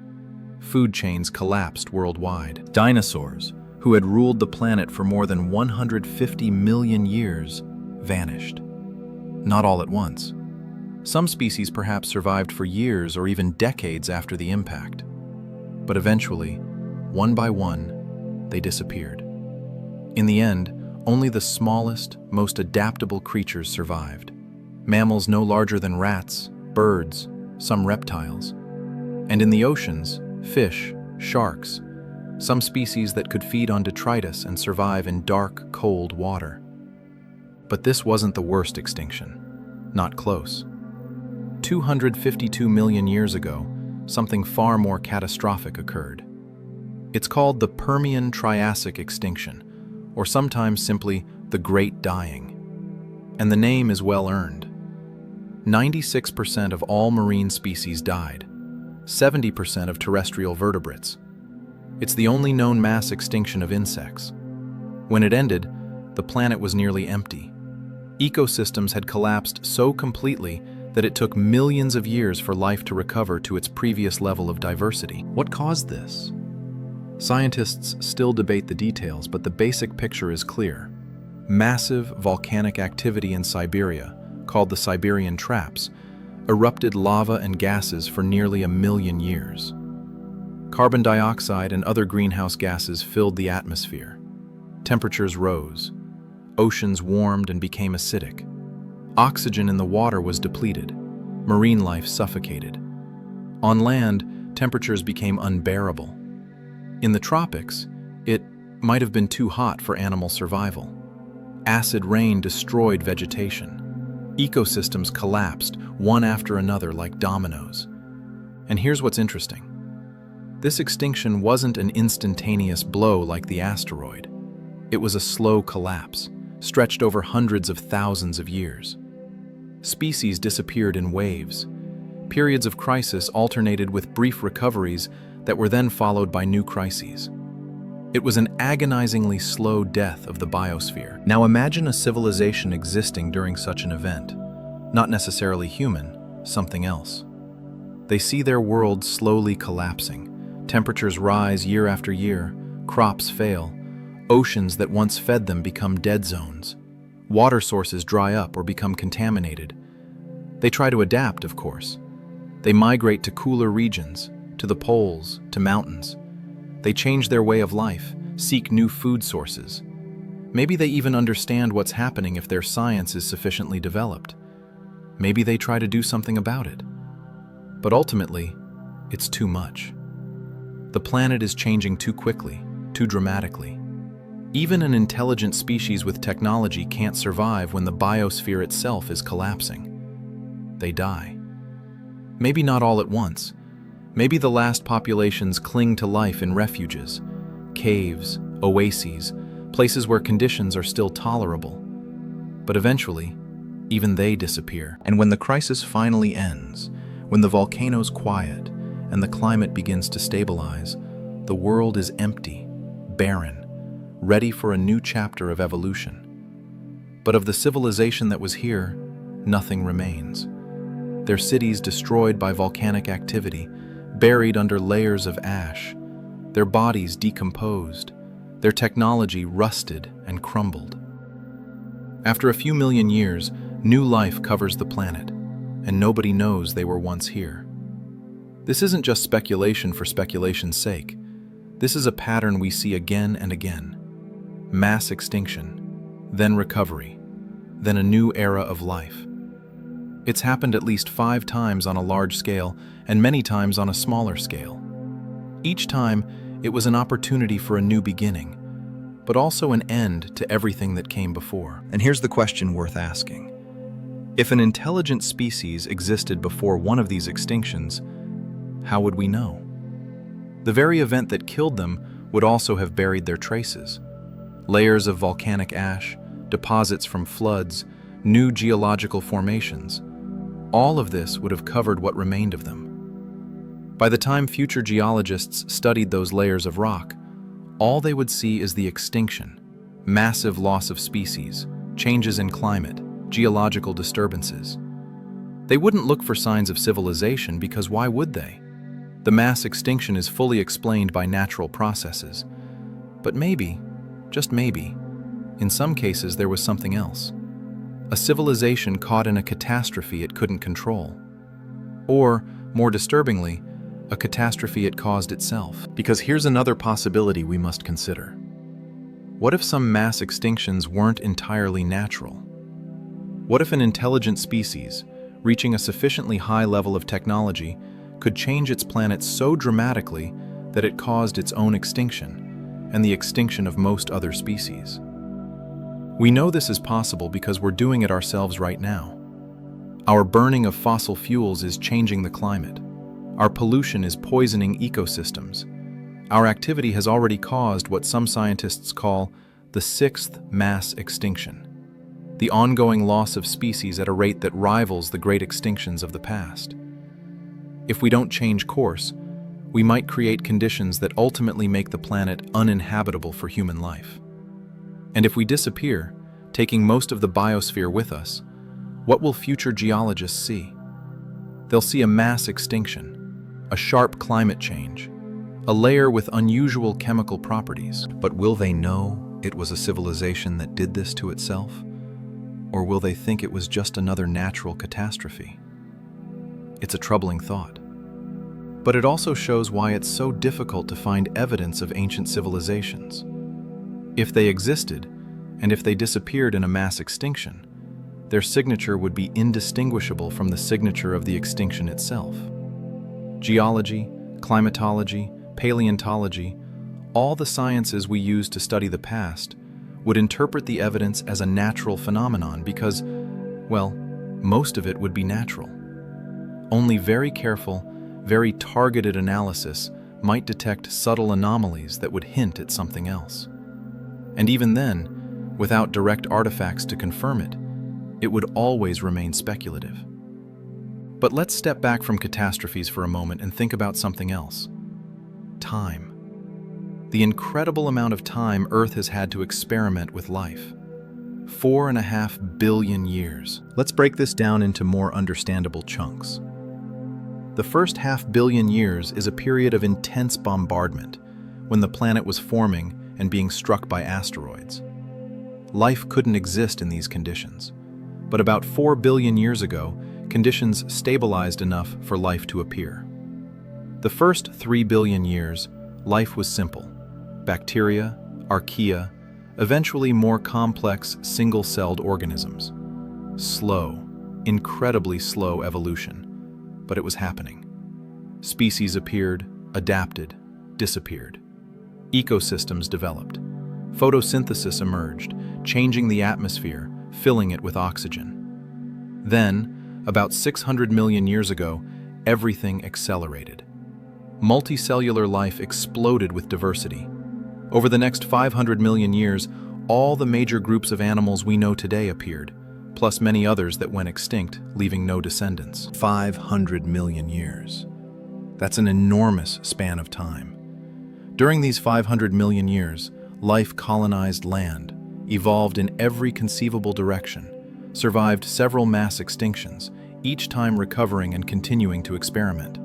Food chains collapsed worldwide. Dinosaurs, who had ruled the planet for more than 150 million years, vanished. Not all at once. Some species perhaps survived for years or even decades after the impact. But eventually, one by one, they disappeared. In the end, only the smallest, most adaptable creatures survived. Mammals no larger than rats, birds, some reptiles. And in the oceans, fish, sharks, some species that could feed on detritus and survive in dark, cold water. But this wasn't the worst extinction. Not close. 252 million years ago, something far more catastrophic occurred. It's called the Permian-Triassic extinction, or sometimes simply the Great Dying. And the name is well earned. 96% of all marine species died, 70% of terrestrial vertebrates. It's the only known mass extinction of insects. When it ended, the planet was nearly empty. Ecosystems had collapsed so completely that it took millions of years for life to recover to its previous level of diversity. What caused this? Scientists still debate the details, but the basic picture is clear. Massive volcanic activity in Siberia, called the Siberian Traps, erupted lava and gases for nearly 1 million years. Carbon dioxide and other greenhouse gases filled the atmosphere. Temperatures rose. Oceans warmed and became acidic. Oxygen in the water was depleted. Marine life suffocated. On land, temperatures became unbearable. In the tropics, it might have been too hot for animal survival. Acid rain destroyed vegetation. Ecosystems collapsed, one after another like dominoes. And here's what's interesting. This extinction wasn't an instantaneous blow like the asteroid. It was a slow collapse, stretched over hundreds of thousands of years. Species disappeared in waves. Periods of crisis alternated with brief recoveries that were then followed by new crises. It was an agonizingly slow death of the biosphere. Now imagine a civilization existing during such an event. Not necessarily human, something else. They see their world slowly collapsing. Temperatures rise year after year, crops fail, oceans that once fed them become dead zones. Water sources dry up or become contaminated. They try to adapt, of course. They migrate to cooler regions, to the poles, to mountains. They change their way of life, seek new food sources. Maybe they even understand what's happening if their science is sufficiently developed. Maybe they try to do something about it. But ultimately, it's too much. The planet is changing too quickly, too dramatically. Even an intelligent species with technology can't survive when the biosphere itself is collapsing. They die. Maybe not all at once. Maybe the last populations cling to life in refuges, caves, oases, places where conditions are still tolerable. But eventually, even they disappear. And when the crisis finally ends, when the volcanoes quiet and the climate begins to stabilize, the world is empty, barren, ready for a new chapter of evolution. But of the civilization that was here, nothing remains. Their cities destroyed by volcanic activity, buried under layers of ash, their bodies decomposed, their technology rusted and crumbled. After a few million years, new life covers the planet, and nobody knows they were once here. This isn't just speculation for speculation's sake. This is a pattern we see again and again. Mass extinction, then recovery, then a new era of life. It's happened at least 5 times on a large scale and many times on a smaller scale. Each time, it was an opportunity for a new beginning, but also an end to everything that came before. And here's the question worth asking. If an intelligent species existed before one of these extinctions, how would we know? The very event that killed them would also have buried their traces. Layers of volcanic ash, deposits from floods, new geological formations. All of this would have covered what remained of them. By the time future geologists studied those layers of rock, all they would see is the extinction, massive loss of species, changes in climate, geological disturbances. They wouldn't look for signs of civilization because why would they? The mass extinction is fully explained by natural processes. But maybe, just maybe, in some cases there was something else. A civilization caught in a catastrophe it couldn't control. Or, more disturbingly, a catastrophe it caused itself. Because here's another possibility we must consider. What if some mass extinctions weren't entirely natural? What if an intelligent species, reaching a sufficiently high level of technology, could change its planet so dramatically that it caused its own extinction, and the extinction of most other species? We know this is possible because we're doing it ourselves right now. Our burning of fossil fuels is changing the climate. Our pollution is poisoning ecosystems. Our activity has already caused what some scientists call the 6th mass extinction, the ongoing loss of species at a rate that rivals the great extinctions of the past. If we don't change course, we might create conditions that ultimately make the planet uninhabitable for human life. And if we disappear, taking most of the biosphere with us, what will future geologists see? They'll see a mass extinction, a sharp climate change, a layer with unusual chemical properties. But will they know it was a civilization that did this to itself? Or will they think it was just another natural catastrophe? It's a troubling thought. But it also shows why it's so difficult to find evidence of ancient civilizations. If they existed, and if they disappeared in a mass extinction, their signature would be indistinguishable from the signature of the extinction itself. Geology, climatology, paleontology, all the sciences we use to study the past, would interpret the evidence as a natural phenomenon because, well, most of it would be natural. Only very careful, very targeted analysis might detect subtle anomalies that would hint at something else. And even then, without direct artifacts to confirm it, it would always remain speculative. But let's step back from catastrophes for a moment and think about something else. Time. The incredible amount of time Earth has had to experiment with life. 4.5 billion years. Let's break this down into more understandable chunks. The first half-billion years is a period of intense bombardment, when the planet was forming and being struck by asteroids. Life couldn't exist in these conditions, but about 4 billion years ago, conditions stabilized enough for life to appear. The first 3 billion years, life was simple. Bacteria, archaea, eventually more complex single-celled organisms. Slow, incredibly slow evolution, but it was happening. Species appeared, adapted, disappeared. Ecosystems developed. Photosynthesis emerged, changing the atmosphere, filling it with oxygen. Then, about 600 million years ago, everything accelerated. Multicellular life exploded with diversity. Over the next 500 million years, all the major groups of animals we know today appeared, plus many others that went extinct, leaving no descendants. 500 million years. That's an enormous span of time. During these 500 million years, life colonized land, evolved in every conceivable direction, survived several mass extinctions, each time recovering and continuing to experiment.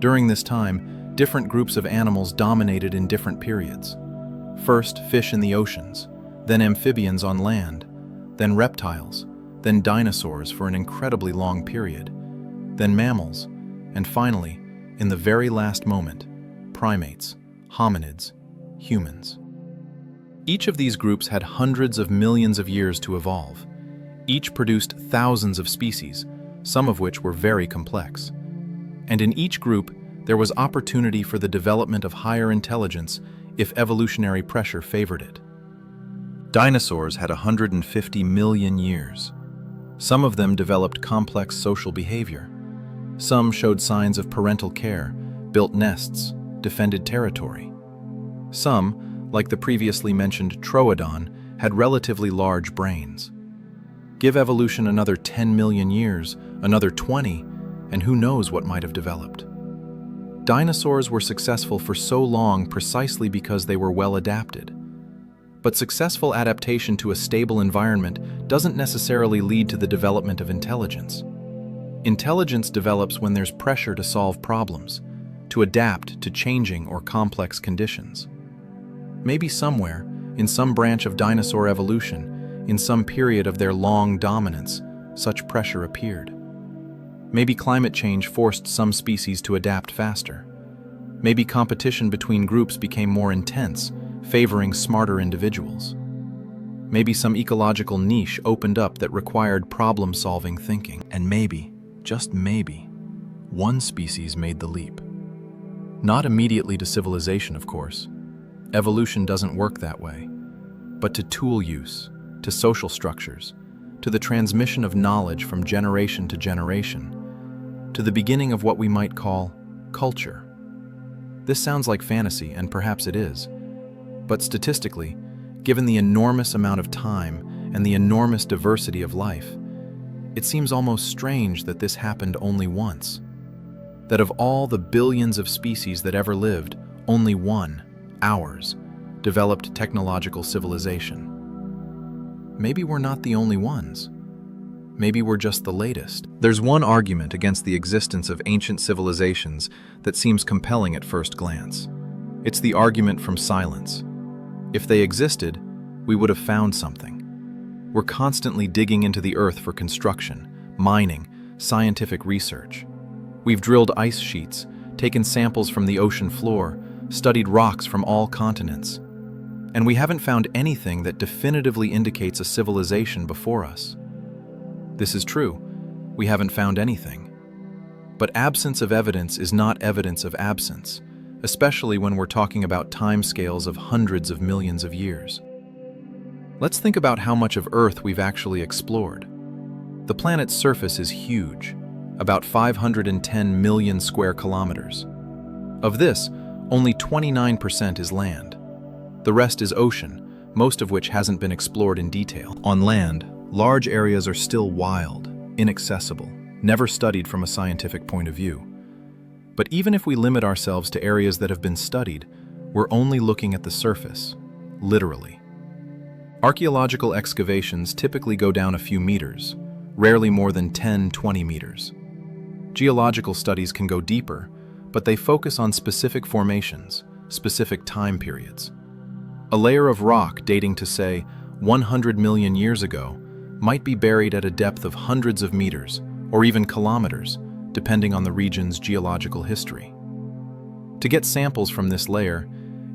During this time, different groups of animals dominated in different periods. First, fish in the oceans, then amphibians on land, then reptiles, then dinosaurs for an incredibly long period, then mammals, and finally, in the very last moment, primates, hominids, humans. Each of these groups had hundreds of millions of years to evolve. Each produced thousands of species, some of which were very complex. And in each group, there was opportunity for the development of higher intelligence if evolutionary pressure favored it. Dinosaurs had 150 million years. Some of them developed complex social behavior. Some showed signs of parental care, built nests, defended territory. Some, like the previously mentioned Troodon, had relatively large brains. Give evolution another 10 million years, another 20, and who knows what might have developed. Dinosaurs were successful for so long precisely because they were well adapted. But successful adaptation to a stable environment doesn't necessarily lead to the development of intelligence. Intelligence develops when there's pressure to solve problems, to adapt to changing or complex conditions. Maybe somewhere, in some branch of dinosaur evolution, in some period of their long dominance, such pressure appeared. Maybe climate change forced some species to adapt faster. Maybe competition between groups became more intense, favoring smarter individuals. Maybe some ecological niche opened up that required problem-solving thinking. And maybe, just maybe, one species made the leap. Not immediately to civilization, of course. Evolution doesn't work that way. But to tool use, to social structures, to the transmission of knowledge from generation to generation, to the beginning of what we might call culture. This sounds like fantasy, and perhaps it is. But statistically, given the enormous amount of time and the enormous diversity of life, it seems almost strange that this happened only once. That of all the billions of species that ever lived, only one, ours, developed technological civilization. Maybe we're not the only ones. Maybe we're just the latest. There's one argument against the existence of ancient civilizations that seems compelling at first glance. It's the argument from silence. If they existed, we would have found something. We're constantly digging into the earth for construction, mining, scientific research. We've drilled ice sheets, taken samples from the ocean floor, studied rocks from all continents. And we haven't found anything that definitively indicates a civilization before us. This is true. We haven't found anything. But absence of evidence is not evidence of absence, especially when we're talking about timescales of hundreds of millions of years. Let's think about how much of Earth we've actually explored. The planet's surface is huge, about 510 million square kilometers. Of this, only 29% is land. The rest is ocean, most of which hasn't been explored in detail. On land, large areas are still wild, inaccessible, never studied from a scientific point of view. But even if we limit ourselves to areas that have been studied, we're only looking at the surface, literally. Archaeological excavations typically go down a few meters, rarely more than 10-20 meters. Geological studies can go deeper, but they focus on specific formations, specific time periods. A layer of rock dating to, say, 100 million years ago might be buried at a depth of hundreds of meters, or even kilometers, depending on the region's geological history. To get samples from this layer,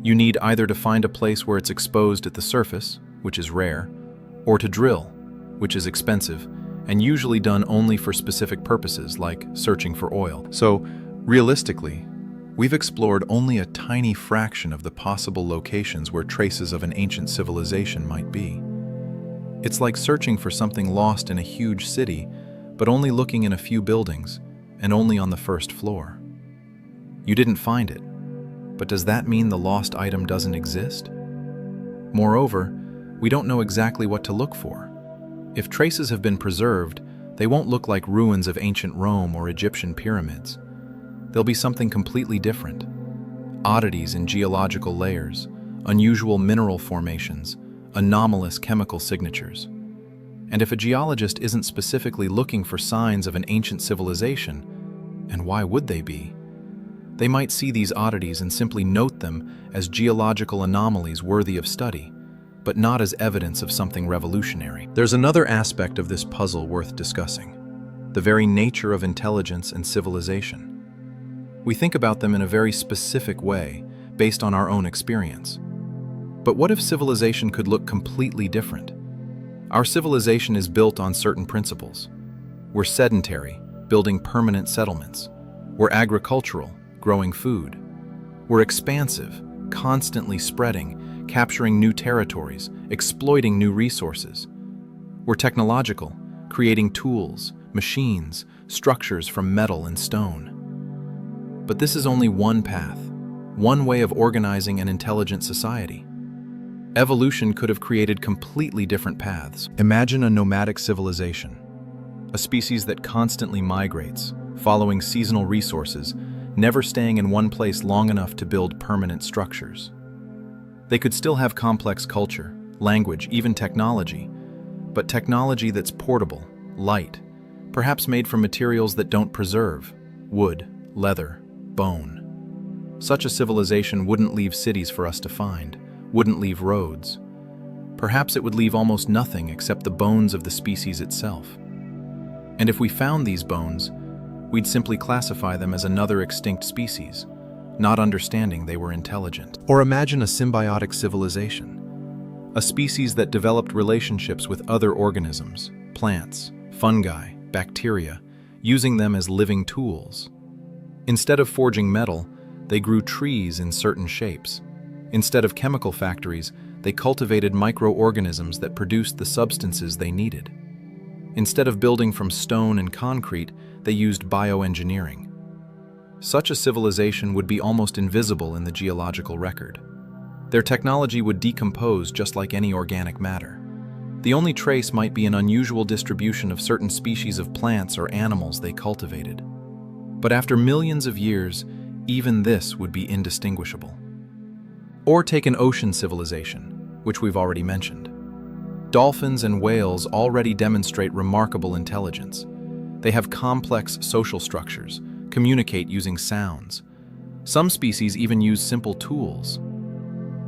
you need either to find a place where it's exposed at the surface, which is rare, or to drill, which is expensive, and usually done only for specific purposes like searching for oil. So, realistically, we've explored only a tiny fraction of the possible locations where traces of an ancient civilization might be. It's like searching for something lost in a huge city, but only looking in a few buildings, and only on the first floor. You didn't find it, but does that mean the lost item doesn't exist? Moreover, we don't know exactly what to look for. If traces have been preserved, they won't look like ruins of ancient Rome or Egyptian pyramids. They'll be something completely different. Oddities in geological layers, unusual mineral formations, anomalous chemical signatures. And if a geologist isn't specifically looking for signs of an ancient civilization, and why would they be? They might see these oddities and simply note them as geological anomalies worthy of study, but not as evidence of something revolutionary. There's another aspect of this puzzle worth discussing: the very nature of intelligence and civilization. We think about them in a very specific way, based on our own experience. But what if civilization could look completely different? Our civilization is built on certain principles. We're sedentary, building permanent settlements. We're agricultural, growing food. We're expansive, constantly spreading, capturing new territories, exploiting new resources. We're technological, creating tools, machines, structures from metal and stone. But this is only one path, one way of organizing an intelligent society. Evolution could have created completely different paths. Imagine a nomadic civilization, a species that constantly migrates, following seasonal resources, never staying in one place long enough to build permanent structures. They could still have complex culture, language, even technology, but technology that's portable, light, perhaps made from materials that don't preserve: wood, leather, bone. Such a civilization wouldn't leave cities for us to find, wouldn't leave roads. Perhaps it would leave almost nothing except the bones of the species itself. And if we found these bones, we'd simply classify them as another extinct species, not understanding they were intelligent. Or imagine a symbiotic civilization, a species that developed relationships with other organisms, plants, fungi, bacteria, using them as living tools. Instead of forging metal, they grew trees in certain shapes. Instead of chemical factories, they cultivated microorganisms that produced the substances they needed. Instead of building from stone and concrete, they used bioengineering. Such a civilization would be almost invisible in the geological record. Their technology would decompose just like any organic matter. The only trace might be an unusual distribution of certain species of plants or animals they cultivated. But after millions of years, even this would be indistinguishable. Or take an ocean civilization, which we've already mentioned. Dolphins and whales already demonstrate remarkable intelligence. They have complex social structures, communicate using sounds. Some species even use simple tools.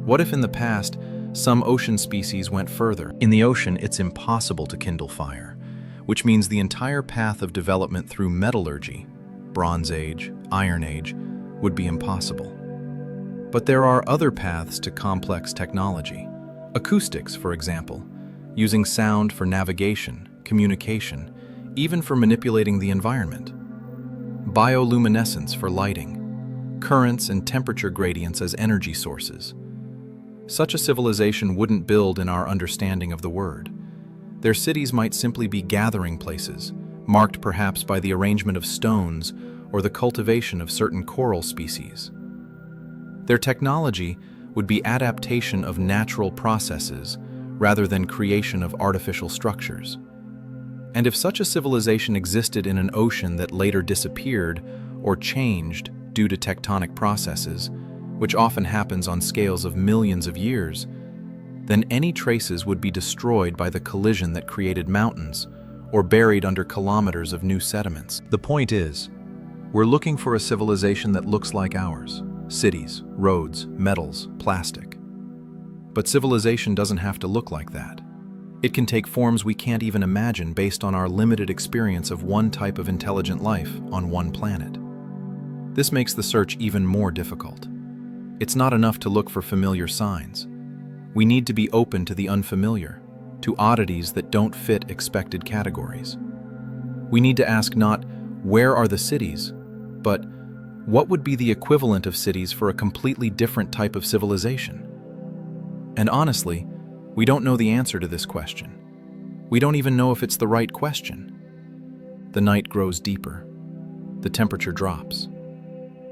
What if in the past, some ocean species went further? In the ocean, it's impossible to kindle fire, which means the entire path of development through metallurgy, Bronze Age, Iron Age, would be impossible. But there are other paths to complex technology. Acoustics, for example, using sound for navigation, communication, even for manipulating the environment. Bioluminescence for lighting, currents and temperature gradients as energy sources. Such a civilization wouldn't build in our understanding of the word. Their cities might simply be gathering places, marked perhaps by the arrangement of stones or the cultivation of certain coral species. Their technology would be adaptation of natural processes rather than creation of artificial structures. And if such a civilization existed in an ocean that later disappeared or changed due to tectonic processes, which often happens on scales of millions of years, then any traces would be destroyed by the collision that created mountains or buried under kilometers of new sediments. The point is, We're looking for a civilization that looks like ours: cities, roads, metals, plastic. But civilization doesn't have to look like that. It can take forms we can't even imagine based on our limited experience of one type of intelligent life on one planet. This makes the search even more difficult. It's not enough to look for familiar signs. We need to be open to the unfamiliar, to oddities that don't fit expected categories. We need to ask not, where are the cities, but what would be the equivalent of cities for a completely different type of civilization? And honestly, we don't know the answer to this question. We don't even know if it's the right question. The night grows deeper. The temperature drops.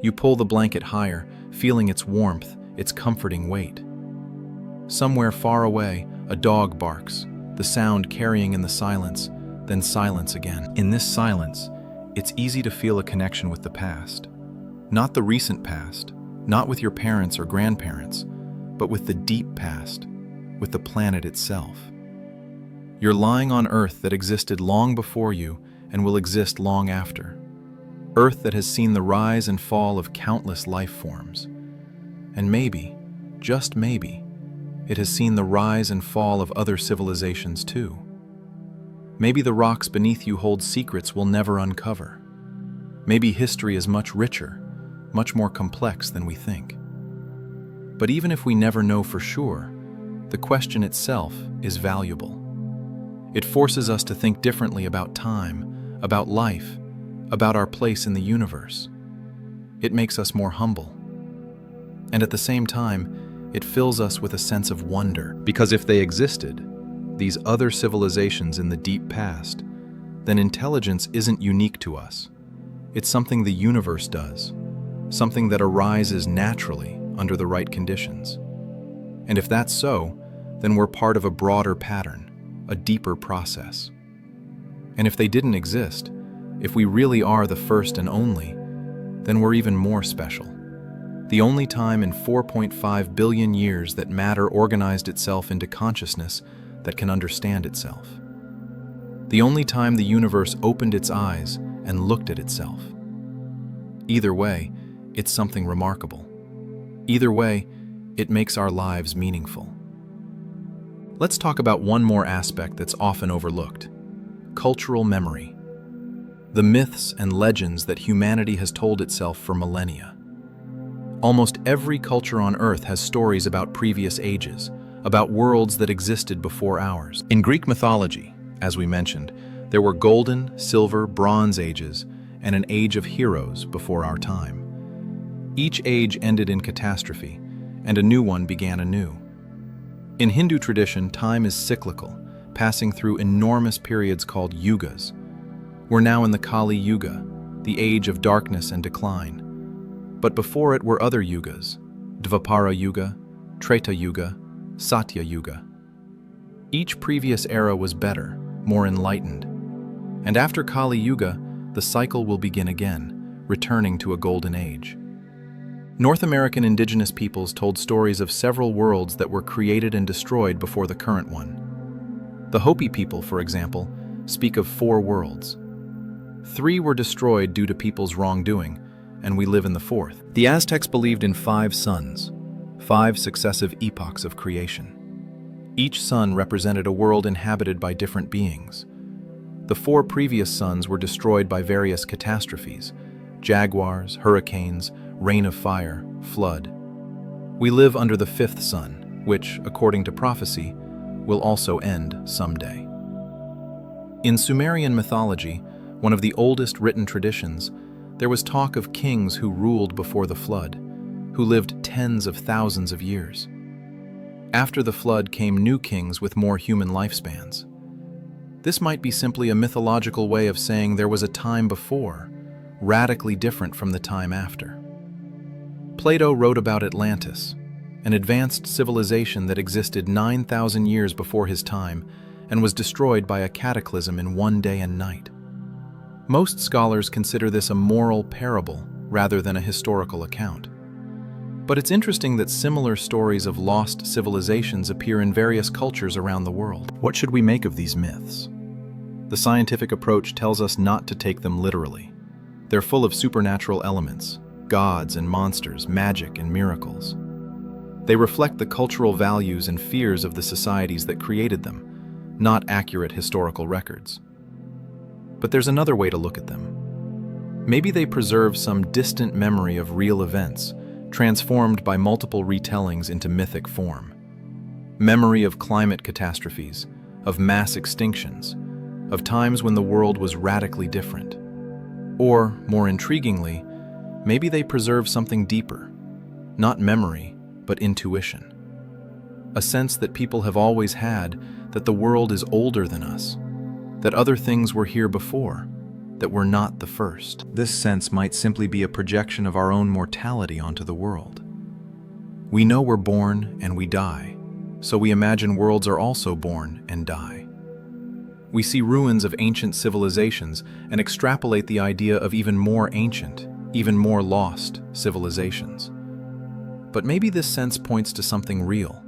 You pull the blanket higher, feeling its warmth, its comforting weight. Somewhere far away, a dog barks, the sound carrying in the silence, then silence again. In this silence, it's easy to feel a connection with the past. Not the recent past, not with your parents or grandparents, but with the deep past, with the planet itself. You're lying on Earth that existed long before you and will exist long after. Earth that has seen the rise and fall of countless life forms. And maybe, just maybe, it has seen the rise and fall of other civilizations too. Maybe the rocks beneath you hold secrets we'll never uncover. Maybe history is much richer, much more complex than we think. But even if we never know for sure, the question itself is valuable. It forces us to think differently about time, about life, about our place in the universe. It makes us more humble. And at the same time, it fills us with a sense of wonder. Because if they existed, these other civilizations in the deep past, then intelligence isn't unique to us. It's something the universe does, something that arises naturally under the right conditions. And if that's so, then we're part of a broader pattern, a deeper process. And if they didn't exist, if we really are the first and only, then we're even more special. The only time in 4.5 billion years that matter organized itself into consciousness that can understand itself. The only time the universe opened its eyes and looked at itself. Either way, it's something remarkable. Either way, it makes our lives meaningful. Let's talk about one more aspect that's often overlooked: cultural memory. The myths and legends that humanity has told itself for millennia. Almost every culture on Earth has stories about previous ages, about worlds that existed before ours. In Greek mythology, as we mentioned, there were golden, silver, bronze ages, and an age of heroes before our time. Each age ended in catastrophe, and a new one began anew. In Hindu tradition, time is cyclical, passing through enormous periods called yugas. We're now in the Kali Yuga, the age of darkness and decline. But before it were other yugas: Dvapara Yuga, Treta Yuga, Satya Yuga. Each previous era was better, more enlightened. And after Kali Yuga, the cycle will begin again, returning to a golden age. North American indigenous peoples told stories of several worlds that were created and destroyed before the current one. The Hopi people, for example, speak of 4 worlds. 3 were destroyed due to people's wrongdoing, and we live in the 4th. The Aztecs believed in 5 suns, 5 successive epochs of creation. Each sun represented a world inhabited by different beings. The 4 previous suns were destroyed by various catastrophes: jaguars, hurricanes, rain of fire, flood. We live under the 5th sun, which, according to prophecy, will also end someday. In Sumerian mythology, one of the oldest written traditions, there was talk of kings who ruled before the flood, who lived tens of thousands of years. After the flood came new kings with more human lifespans. This might be simply a mythological way of saying there was a time before, radically different from the time after. Plato wrote about Atlantis, an advanced civilization that existed 9,000 years before his time and was destroyed by a cataclysm in one day and night. Most scholars consider this a moral parable rather than a historical account. But it's interesting that similar stories of lost civilizations appear in various cultures around the world. What should we make of these myths? The scientific approach tells us not to take them literally. They're full of supernatural elements, gods and monsters, magic and miracles. They reflect the cultural values and fears of the societies that created them, not accurate historical records. But there's another way to look at them. Maybe they preserve some distant memory of real events, transformed by multiple retellings into mythic form. Memory of climate catastrophes, of mass extinctions, of times when the world was radically different. Or, more intriguingly, maybe they preserve something deeper, not memory, but intuition. A sense that people have always had that the world is older than us, that other things were here before, that we're not the first. This sense might simply be a projection of our own mortality onto the world. We know we're born and we die, so we imagine worlds are also born and die. We see ruins of ancient civilizations and extrapolate the idea of even more ancient, even more lost civilizations. But maybe this sense points to something real,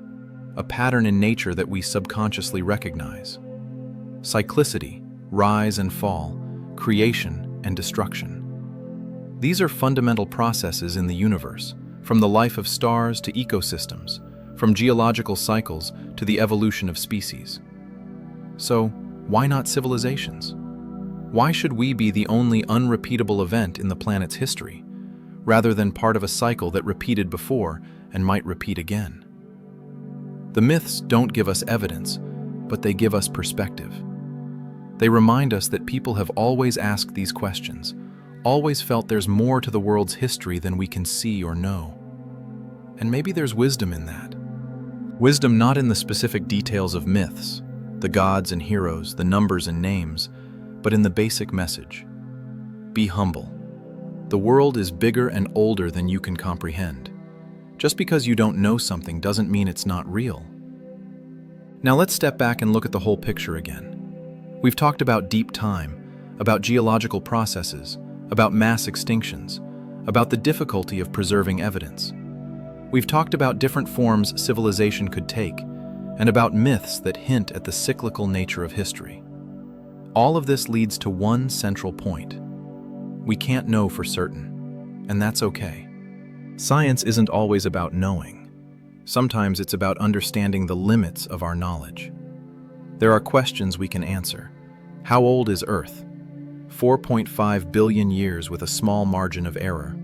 a pattern in nature that we subconsciously recognize. Cyclicity, rise and fall, creation and destruction. These are fundamental processes in the universe, from the life of stars to ecosystems, from geological cycles to the evolution of species. So, why not civilizations? Why should we be the only unrepeatable event in the planet's history, rather than part of a cycle that repeated before and might repeat again? The myths don't give us evidence, but they give us perspective. They remind us that people have always asked these questions, always felt there's more to the world's history than we can see or know. And maybe there's wisdom in that. Wisdom not in the specific details of myths, the gods and heroes, the numbers and names, but in the basic message. Be humble. The world is bigger and older than you can comprehend. Just because you don't know something doesn't mean it's not real. Now let's step back and look at the whole picture again. We've talked about deep time, about geological processes, about mass extinctions, about the difficulty of preserving evidence. We've talked about different forms civilization could take, and about myths that hint at the cyclical nature of history. All of this leads to one central point. We can't know for certain, and that's okay. Science isn't always about knowing. Sometimes it's about understanding the limits of our knowledge. There are questions we can answer. How old is Earth? 4.5 billion years with a small margin of error.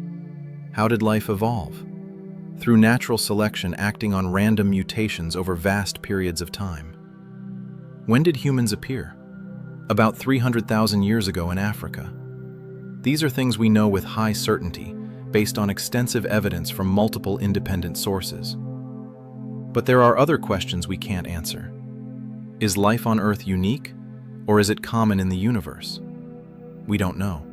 How did life evolve? Through natural selection acting on random mutations over vast periods of time. When did humans appear? About 300,000 years ago in Africa. These are things we know with high certainty, based on extensive evidence from multiple independent sources. But there are other questions we can't answer. Is life on Earth unique, or is it common in the universe? We don't know.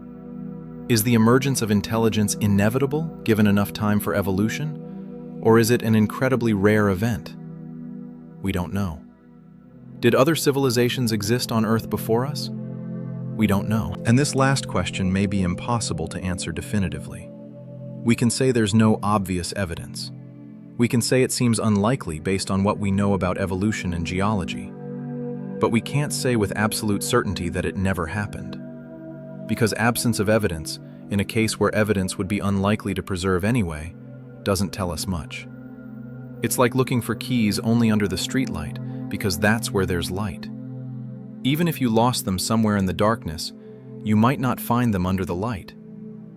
Is the emergence of intelligence inevitable, given enough time for evolution? Or is it an incredibly rare event? We don't know. Did other civilizations exist on Earth before us? We don't know. And this last question may be impossible to answer definitively. We can say there's no obvious evidence. We can say it seems unlikely based on what we know about evolution and geology. But we can't say with absolute certainty that it never happened. Because absence of evidence, in a case where evidence would be unlikely to preserve anyway, doesn't tell us much. It's like looking for keys only under the streetlight, because that's where there's light. Even if you lost them somewhere in the darkness, you might not find them under the light.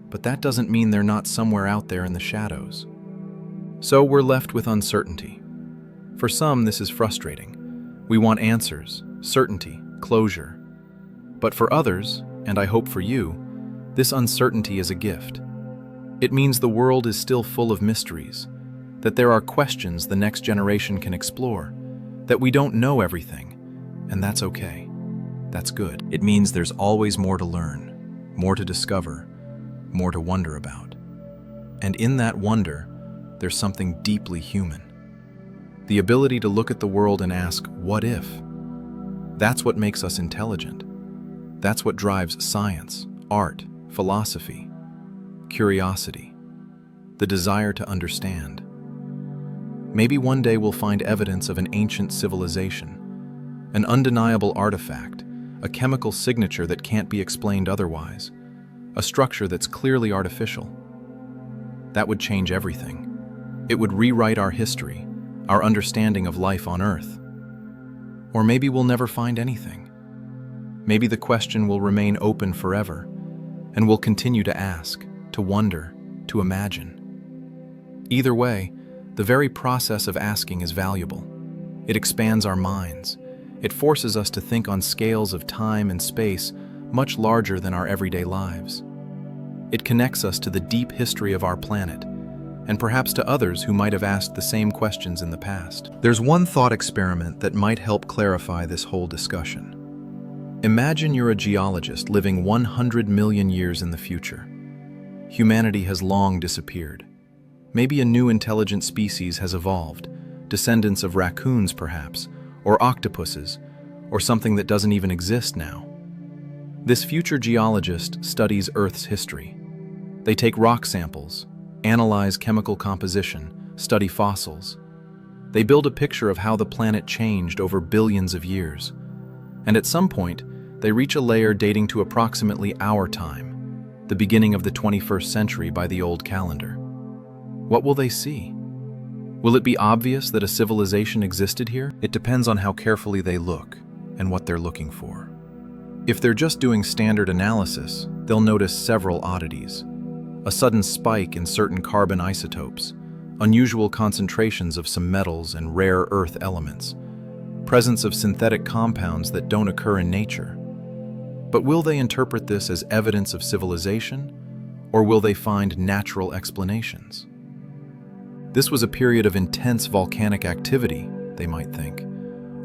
But that doesn't mean they're not somewhere out there in the shadows. So we're left with uncertainty. For some, this is frustrating. We want answers, certainty, closure. But for others, and I hope for you, this uncertainty is a gift. It means the world is still full of mysteries, that there are questions the next generation can explore, that we don't know everything, and that's okay. That's good. It means there's always more to learn, more to discover, more to wonder about. And in that wonder, there's something deeply human. The ability to look at the world and ask, what if? That's what makes us intelligent. That's what drives science, art, philosophy, curiosity, the desire to understand. Maybe one day we'll find evidence of an ancient civilization, an undeniable artifact, a chemical signature that can't be explained otherwise, a structure that's clearly artificial. That would change everything. It would rewrite our history, our understanding of life on Earth. Or maybe we'll never find anything. Maybe the question will remain open forever, and we'll continue to ask, to wonder, to imagine. Either way, the very process of asking is valuable. It expands our minds. It forces us to think on scales of time and space much larger than our everyday lives. It connects us to the deep history of our planet, and perhaps to others who might have asked the same questions in the past. There's one thought experiment that might help clarify this whole discussion. Imagine you're a geologist living 100 million years in the future. Humanity has long disappeared. Maybe a new intelligent species has evolved, descendants of raccoons perhaps, or octopuses, or something that doesn't even exist now. This future geologist studies Earth's history. They take rock samples, analyze chemical composition, study fossils. They build a picture of how the planet changed over billions of years. And at some point, they reach a layer dating to approximately our time, the beginning of the 21st century by the old calendar. What will they see? Will it be obvious that a civilization existed here? It depends on how carefully they look and what they're looking for. If they're just doing standard analysis, they'll notice several oddities. A sudden spike in certain carbon isotopes, unusual concentrations of some metals and rare earth elements, presence of synthetic compounds that don't occur in nature. But will they interpret this as evidence of civilization, or will they find natural explanations? This was a period of intense volcanic activity, they might think,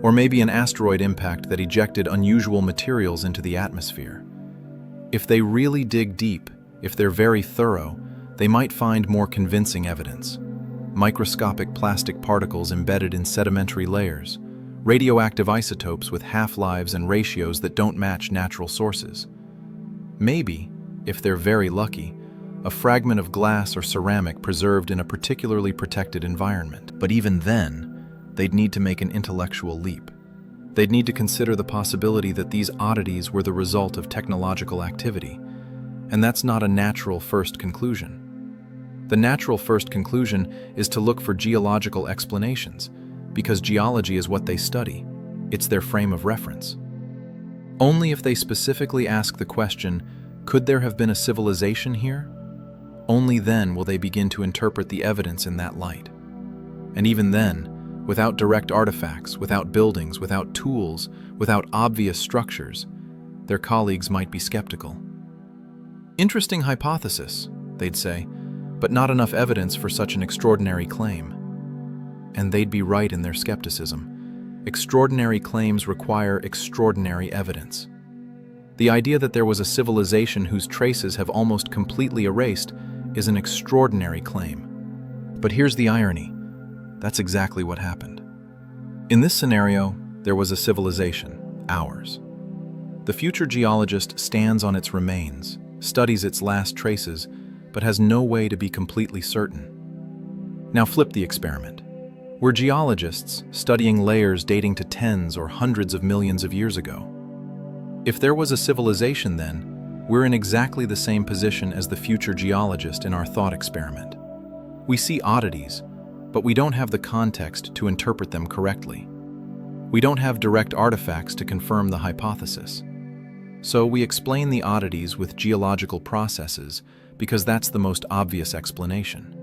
or maybe an asteroid impact that ejected unusual materials into the atmosphere. If they really dig deep, if they're very thorough, they might find more convincing evidence. Microscopic plastic particles embedded in sedimentary layers, radioactive isotopes with half-lives and ratios that don't match natural sources. Maybe, if they're very lucky, a fragment of glass or ceramic preserved in a particularly protected environment. But even then, they'd need to make an intellectual leap. They'd need to consider the possibility that these oddities were the result of technological activity, and that's not a natural first conclusion. The natural first conclusion is to look for geological explanations, because geology is what they study. It's their frame of reference. Only if they specifically ask the question, could there have been a civilization here? Only then will they begin to interpret the evidence in that light. And even then, without direct artifacts, without buildings, without tools, without obvious structures, their colleagues might be skeptical. Interesting hypothesis, they'd say, but not enough evidence for such an extraordinary claim. And they'd be right in their skepticism. Extraordinary claims require extraordinary evidence. The idea that there was a civilization whose traces have almost completely erased is an extraordinary claim. But here's the irony. That's exactly what happened. In this scenario, there was a civilization, ours. The future geologist stands on its remains, studies its last traces, but has no way to be completely certain. Now flip the experiment. We're geologists studying layers dating to tens or hundreds of millions of years ago. If there was a civilization then, we're in exactly the same position as the future geologist in our thought experiment. We see oddities, but we don't have the context to interpret them correctly. We don't have direct artifacts to confirm the hypothesis. So we explain the oddities with geological processes because that's the most obvious explanation.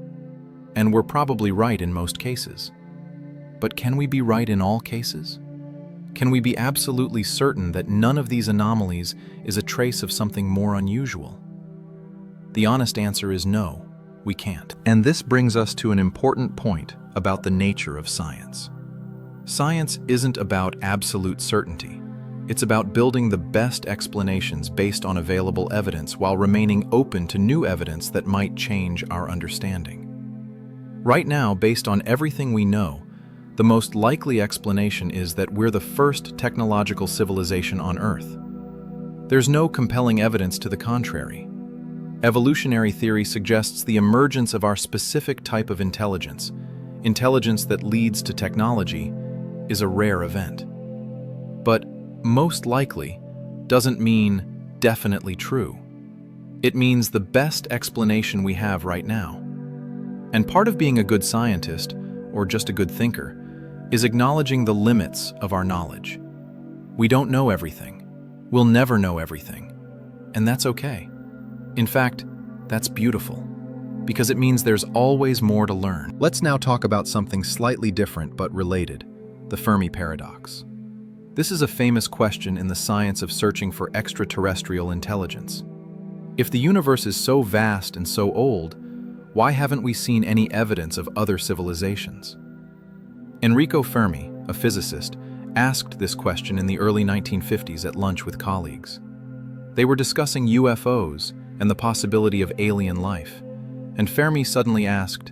And we're probably right in most cases. But can we be right in all cases? Can we be absolutely certain that none of these anomalies is a trace of something more unusual? The honest answer is no, we can't. And this brings us to an important point about the nature of science. Science isn't about absolute certainty. It's about building the best explanations based on available evidence while remaining open to new evidence that might change our understanding. Right now, based on everything we know, the most likely explanation is that we're the first technological civilization on Earth. There's no compelling evidence to the contrary. Evolutionary theory suggests the emergence of our specific type of intelligence, intelligence that leads to technology, is a rare event. But most likely doesn't mean definitely true. It means the best explanation we have right now. And part of being a good scientist, or just a good thinker, is acknowledging the limits of our knowledge. We don't know everything. We'll never know everything. And that's okay. In fact, that's beautiful, because it means there's always more to learn. Let's now talk about something slightly different but related, the Fermi paradox. This is a famous question in the science of searching for extraterrestrial intelligence. If the universe is so vast and so old, why haven't we seen any evidence of other civilizations? Enrico Fermi, a physicist, asked this question in the early 1950s at lunch with colleagues. They were discussing UFOs and the possibility of alien life, and Fermi suddenly asked,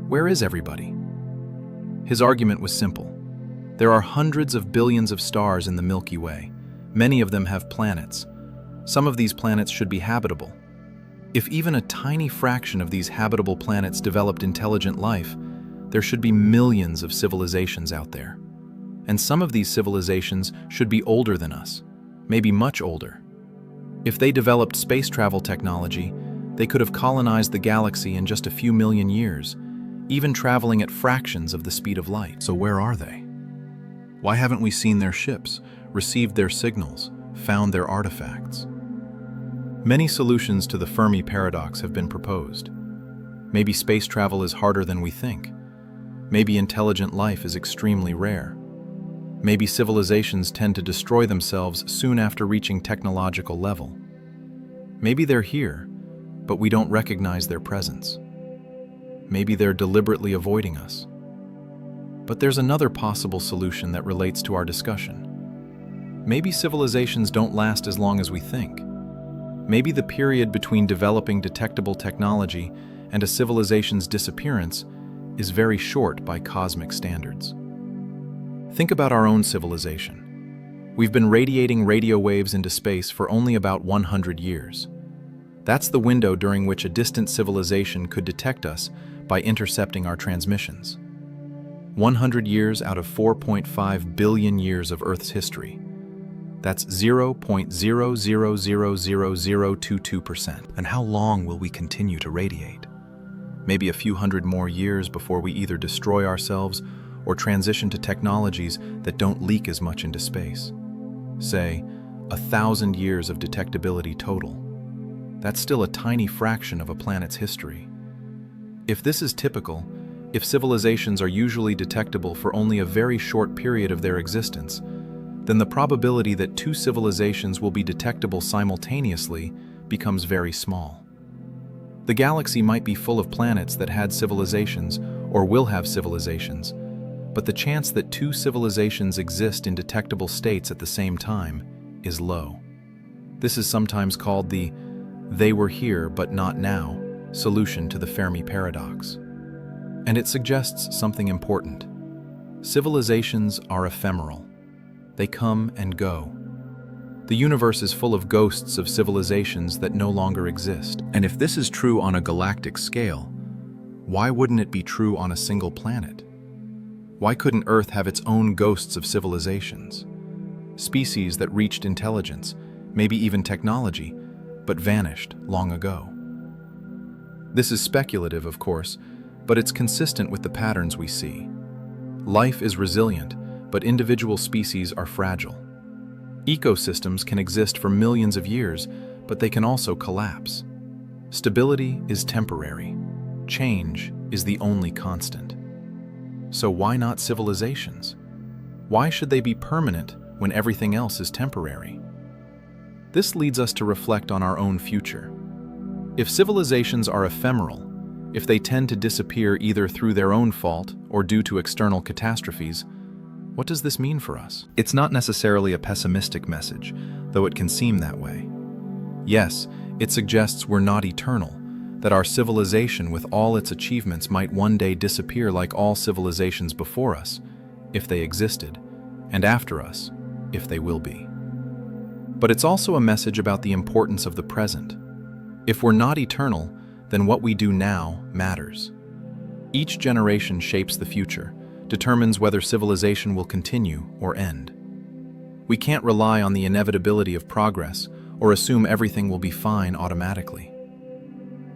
"Where is everybody?" His argument was simple. There are hundreds of billions of stars in the Milky Way. Many of them have planets. Some of these planets should be habitable. If even a tiny fraction of these habitable planets developed intelligent life, there should be millions of civilizations out there. And some of these civilizations should be older than us, maybe much older. If they developed space travel technology, they could have colonized the galaxy in just a few million years, even traveling at fractions of the speed of light. So where are they? Why haven't we seen their ships, received their signals, found their artifacts? Many solutions to the Fermi paradox have been proposed. Maybe space travel is harder than we think. Maybe intelligent life is extremely rare. Maybe civilizations tend to destroy themselves soon after reaching technological level. Maybe they're here, but we don't recognize their presence. Maybe they're deliberately avoiding us. But there's another possible solution that relates to our discussion. Maybe civilizations don't last as long as we think. Maybe the period between developing detectable technology and a civilization's disappearance is very short by cosmic standards. Think about our own civilization. We've been radiating radio waves into space for only about 100 years. That's the window during which a distant civilization could detect us by intercepting our transmissions. 100 years out of 4.5 billion years of Earth's history. That's 0.0000022%. And how long will we continue to radiate? Maybe a few hundred more years before we either destroy ourselves or transition to technologies that don't leak as much into space. Say, 1,000 years of detectability total. That's still a tiny fraction of a planet's history. If this is typical, if civilizations are usually detectable for only a very short period of their existence, then the probability that two civilizations will be detectable simultaneously becomes very small. The galaxy might be full of planets that had civilizations or will have civilizations, but the chance that two civilizations exist in detectable states at the same time is low. This is sometimes called the "they were here but not now" solution to the Fermi paradox. And it suggests something important. Civilizations are ephemeral. They come and go. The universe is full of ghosts of civilizations that no longer exist. And if this is true on a galactic scale, why wouldn't it be true on a single planet? Why couldn't Earth have its own ghosts of civilizations? Species that reached intelligence, maybe even technology, but vanished long ago. This is speculative, of course, but it's consistent with the patterns we see. Life is resilient, but individual species are fragile. Ecosystems can exist for millions of years, but they can also collapse. Stability is temporary. Change is the only constant. So why not civilizations? Why should they be permanent when everything else is temporary? This leads us to reflect on our own future. If civilizations are ephemeral, if they tend to disappear either through their own fault or due to external catastrophes, what does this mean for us? It's not necessarily a pessimistic message, though it can seem that way. Yes, it suggests we're not eternal, that our civilization with all its achievements might one day disappear like all civilizations before us, if they existed, and after us, if they will be. But it's also a message about the importance of the present. If we're not eternal, then what we do now matters. Each generation shapes the future, determines whether civilization will continue or end. We can't rely on the inevitability of progress or assume everything will be fine automatically.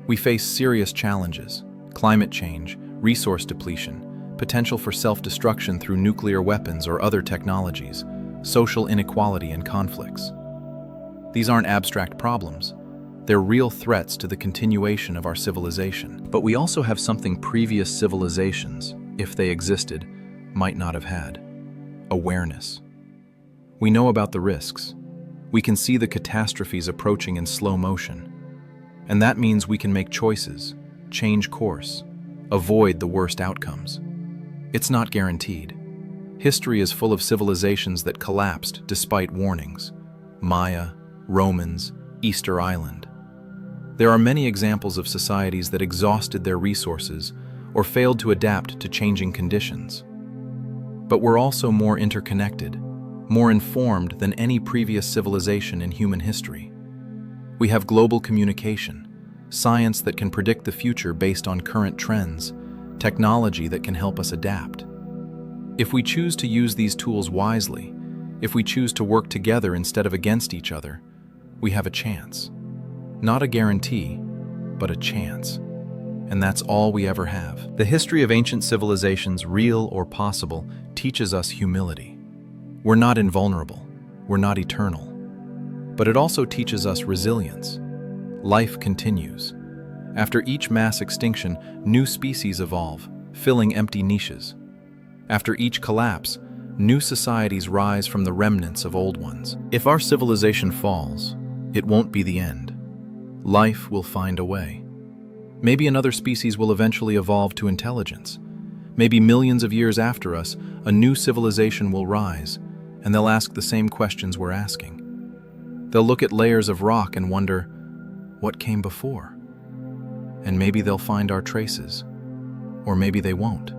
We face serious challenges: climate change, resource depletion, potential for self-destruction through nuclear weapons or other technologies, social inequality and conflicts. These aren't abstract problems. They're real threats to the continuation of our civilization. But we also have something previous civilizations, if they existed, might not have had: awareness. We know about the risks. We can see the catastrophes approaching in slow motion. And that means we can make choices, change course, avoid the worst outcomes. It's not guaranteed. History is full of civilizations that collapsed despite warnings: Maya, Romans, Easter Island. There are many examples of societies that exhausted their resources or failed to adapt to changing conditions. But we're also more interconnected, more informed than any previous civilization in human history. We have global communication, science that can predict the future based on current trends, technology that can help us adapt. If we choose to use these tools wisely, if we choose to work together instead of against each other, we have a chance. Not a guarantee, but a chance. And that's all we ever have. The history of ancient civilizations, real or possible, teaches us humility. We're not invulnerable. We're not eternal. But it also teaches us resilience. Life continues. After each mass extinction, new species evolve, filling empty niches. After each collapse, new societies rise from the remnants of old ones. If our civilization falls, it won't be the end. Life will find a way. Maybe another species will eventually evolve to intelligence. Maybe millions of years after us, a new civilization will rise, and they'll ask the same questions we're asking. They'll look at layers of rock and wonder, what came before? And maybe they'll find our traces, or maybe they won't.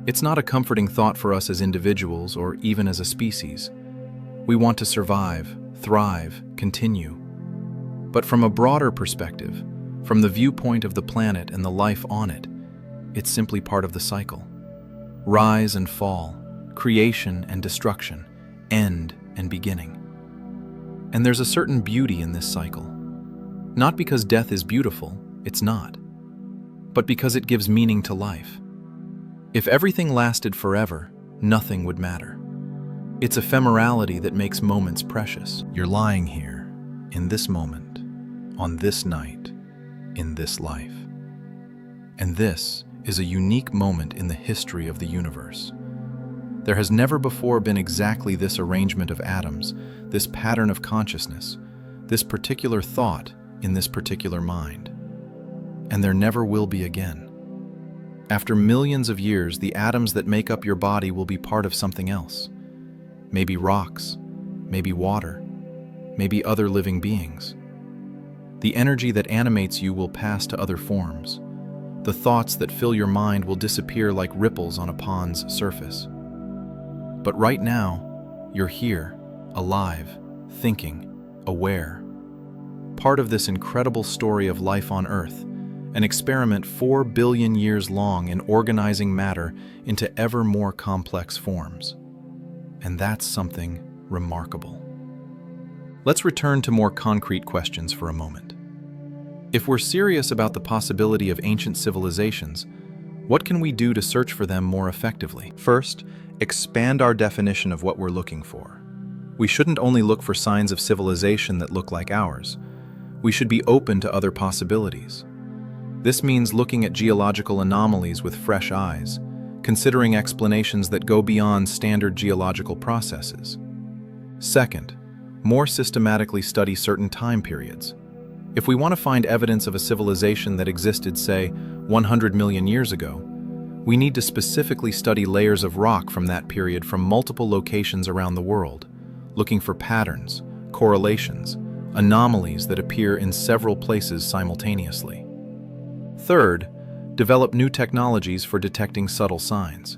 It's not a comforting thought for us as individuals or even as a species. We want to survive, thrive, continue. But from a broader perspective, from the viewpoint of the planet and the life on it, it's simply part of the cycle. Rise and fall, creation and destruction, end and beginning. And there's a certain beauty in this cycle. Not because death is beautiful, it's not, but because it gives meaning to life. If everything lasted forever, nothing would matter. It's ephemerality that makes moments precious. You're lying here, in this moment, on this night, in this life. And this is a unique moment in the history of the universe. There has never before been exactly this arrangement of atoms, this pattern of consciousness, this particular thought in this particular mind. And there never will be again. After millions of years, the atoms that make up your body will be part of something else. Maybe rocks, maybe water, maybe other living beings. The energy that animates you will pass to other forms. The thoughts that fill your mind will disappear like ripples on a pond's surface. But right now, you're here, alive, thinking, aware. Part of this incredible story of life on Earth, an experiment 4 billion years long in organizing matter into ever more complex forms. And that's something remarkable. Let's return to more concrete questions for a moment. If we're serious about the possibility of ancient civilizations, what can we do to search for them more effectively? First, expand our definition of what we're looking for. We shouldn't only look for signs of civilization that look like ours. We should be open to other possibilities. This means looking at geological anomalies with fresh eyes, considering explanations that go beyond standard geological processes. Second, more systematically study certain time periods. If we want to find evidence of a civilization that existed, say, 100 million years ago, we need to specifically study layers of rock from that period from multiple locations around the world, looking for patterns, correlations, anomalies that appear in several places simultaneously. Third, develop new technologies for detecting subtle signs.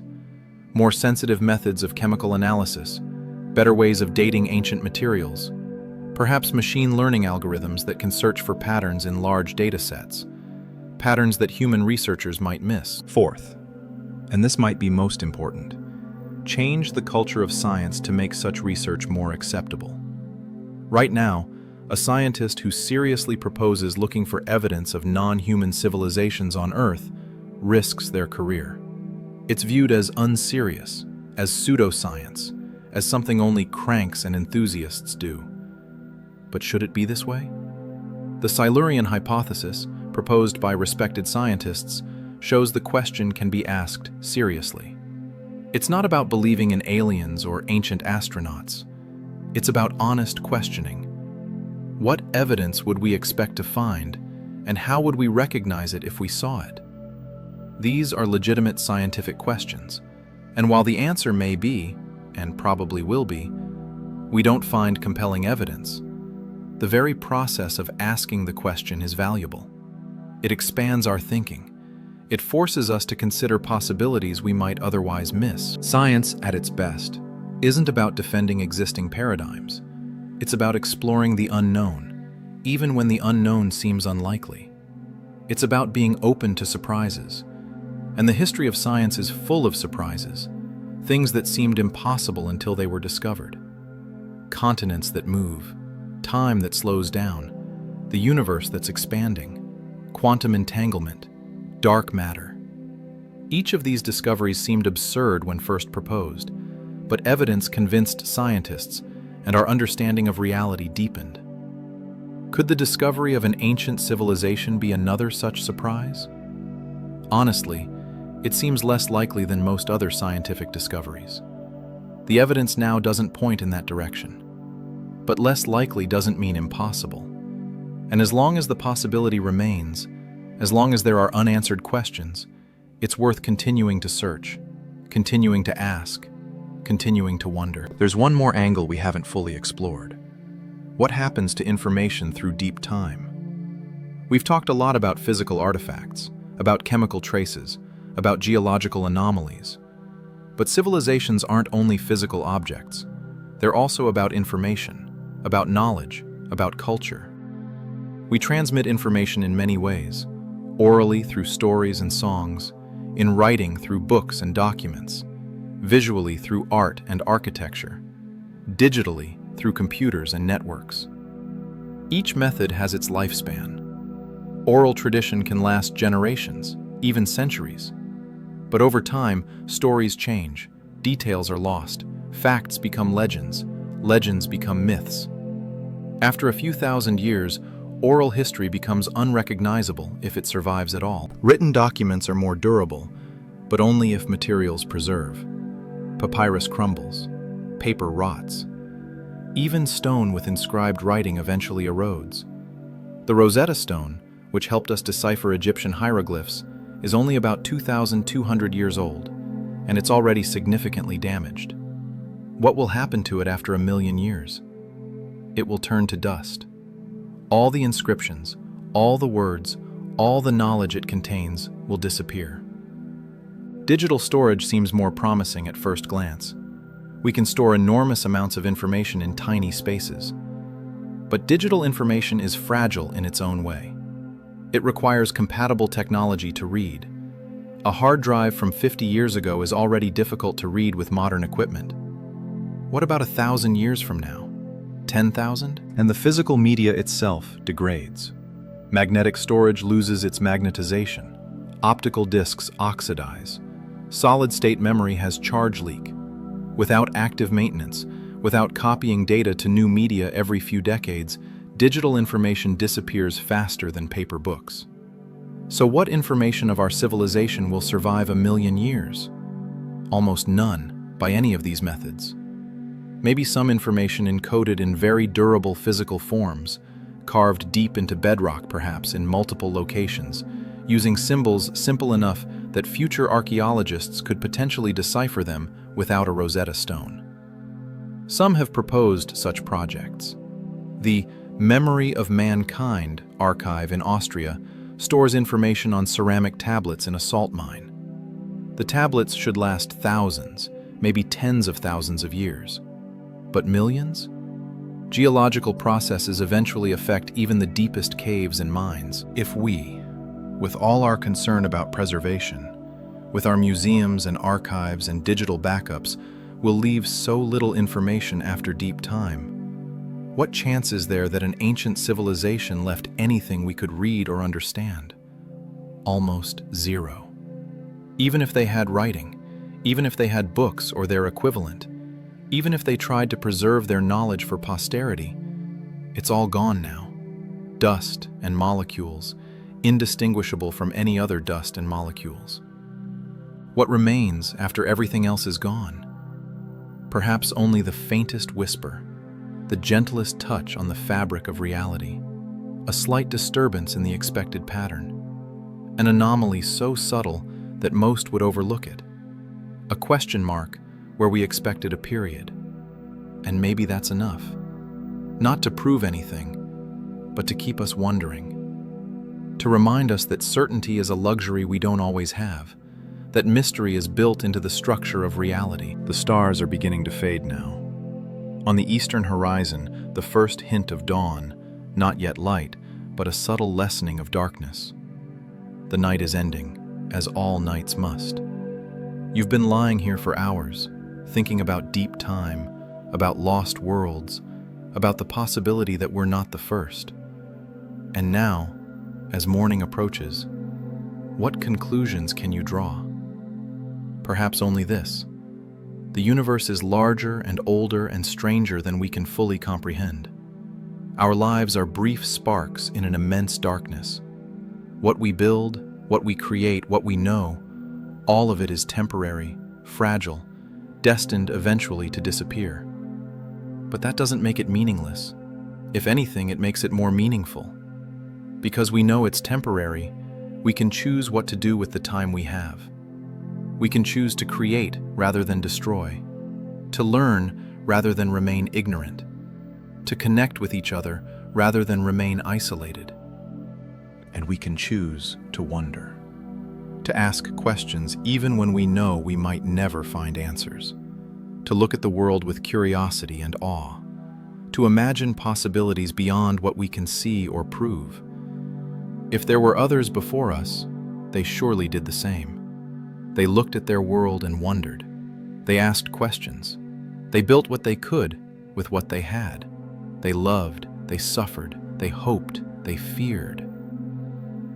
More sensitive methods of chemical analysis, better ways of dating ancient materials, perhaps machine learning algorithms that can search for patterns in large data sets, patterns that human researchers might miss. Fourth, and this might be most important, change the culture of science to make such research more acceptable. Right now, a scientist who seriously proposes looking for evidence of non-human civilizations on Earth, risks their career. It's viewed as unserious, as pseudoscience, as something only cranks and enthusiasts do. But should it be this way? The Silurian hypothesis, proposed by respected scientists, shows the question can be asked seriously. It's not about believing in aliens or ancient astronauts. It's about honest questioning. What evidence would we expect to find, and how would we recognize it if we saw it? These are legitimate scientific questions, and while the answer may be, and probably will be, we don't find compelling evidence, the very process of asking the question is valuable. It expands our thinking. It forces us to consider possibilities we might otherwise miss. Science, at its best, isn't about defending existing paradigms. It's about exploring the unknown, even when the unknown seems unlikely. It's about being open to surprises. And the history of science is full of surprises, things that seemed impossible until they were discovered. Continents that move, time that slows down, the universe that's expanding, quantum entanglement, dark matter. Each of these discoveries seemed absurd when first proposed, but evidence convinced scientists, and our understanding of reality deepened. Could the discovery of an ancient civilization be another such surprise? Honestly, it seems less likely than most other scientific discoveries. The evidence now doesn't point in that direction. But less likely doesn't mean impossible. And as long as the possibility remains, as long as there are unanswered questions, it's worth continuing to search, continuing to ask, continuing to wonder. There's one more angle we haven't fully explored. What happens to information through deep time? We've talked a lot about physical artifacts, about chemical traces, about geological anomalies. But civilizations aren't only physical objects. They're also about information, about knowledge, about culture. We transmit information in many ways, orally through stories and songs, in writing through books and documents, visually through art and architecture, digitally through computers and networks. Each method has its lifespan. Oral tradition can last generations, even centuries. But over time, stories change, details are lost, facts become legends, legends become myths. After a few thousand years, oral history becomes unrecognizable if it survives at all. Written documents are more durable, but only if materials preserve. Papyrus crumbles, paper rots. Even stone with inscribed writing eventually erodes. The Rosetta Stone, which helped us decipher Egyptian hieroglyphs, is only about 2,200 years old, and it's already significantly damaged. What will happen to it after 1,000,000 years? It will turn to dust. All the inscriptions, all the words, all the knowledge it contains will disappear. Digital storage seems more promising at first glance. We can store enormous amounts of information in tiny spaces. But digital information is fragile in its own way. It requires compatible technology to read. A hard drive from 50 years ago is already difficult to read with modern equipment. What about 1,000 years from now? 10,000? And the physical media itself degrades. Magnetic storage loses its magnetization. Optical disks oxidize. Solid-state memory has charge leak. Without active maintenance, without copying data to new media every few decades, digital information disappears faster than paper books. So what information of our civilization will survive 1,000,000 years? Almost none by any of these methods. Maybe some information encoded in very durable physical forms, carved deep into bedrock perhaps in multiple locations, using symbols simple enough that future archaeologists could potentially decipher them without a Rosetta Stone. Some have proposed such projects. The Memory of Mankind archive in Austria stores information on ceramic tablets in a salt mine. The tablets should last thousands, maybe tens of thousands of years. But millions? Geological processes eventually affect even the deepest caves and mines. If we, with all our concern about preservation, with our museums and archives and digital backups, will leave so little information after deep time, What chance is there that an ancient civilization left anything we could read or understand? Almost zero. Even if they had writing, even if they had books or their equivalent, even if they tried to preserve their knowledge for posterity, it's all gone now. Dust and molecules, indistinguishable from any other dust and molecules. What remains after everything else is gone? Perhaps only the faintest whisper, the gentlest touch on the fabric of reality, a slight disturbance in the expected pattern, an anomaly so subtle that most would overlook it, a question mark where we expected a period. And maybe that's enough. Not to prove anything, but to keep us wondering. To remind us that certainty is a luxury we don't always have, that mystery is built into the structure of reality. The stars are beginning to fade now. On the eastern horizon, the first hint of dawn, not yet light, but a subtle lessening of darkness. The night is ending, as all nights must. You've been lying here for hours, thinking about deep time, about lost worlds, about the possibility that we're not the first. And now, as morning approaches, what conclusions can you draw? Perhaps only this: the universe is larger and older and stranger than we can fully comprehend. Our lives are brief sparks in an immense darkness. What we build, what we create, what we know, all of it is temporary, fragile, destined eventually to disappear. But that doesn't make it meaningless. If anything, it makes it more meaningful. Because we know it's temporary, we can choose what to do with the time we have. We can choose to create rather than destroy, to learn rather than remain ignorant, to connect with each other rather than remain isolated. And we can choose to wonder, to ask questions even when we know we might never find answers, to look at the world with curiosity and awe, to imagine possibilities beyond what we can see or prove. If there were others before us, they surely did the same. They looked at their world and wondered. They asked questions. They built what they could with what they had. They loved, they suffered, they hoped, they feared.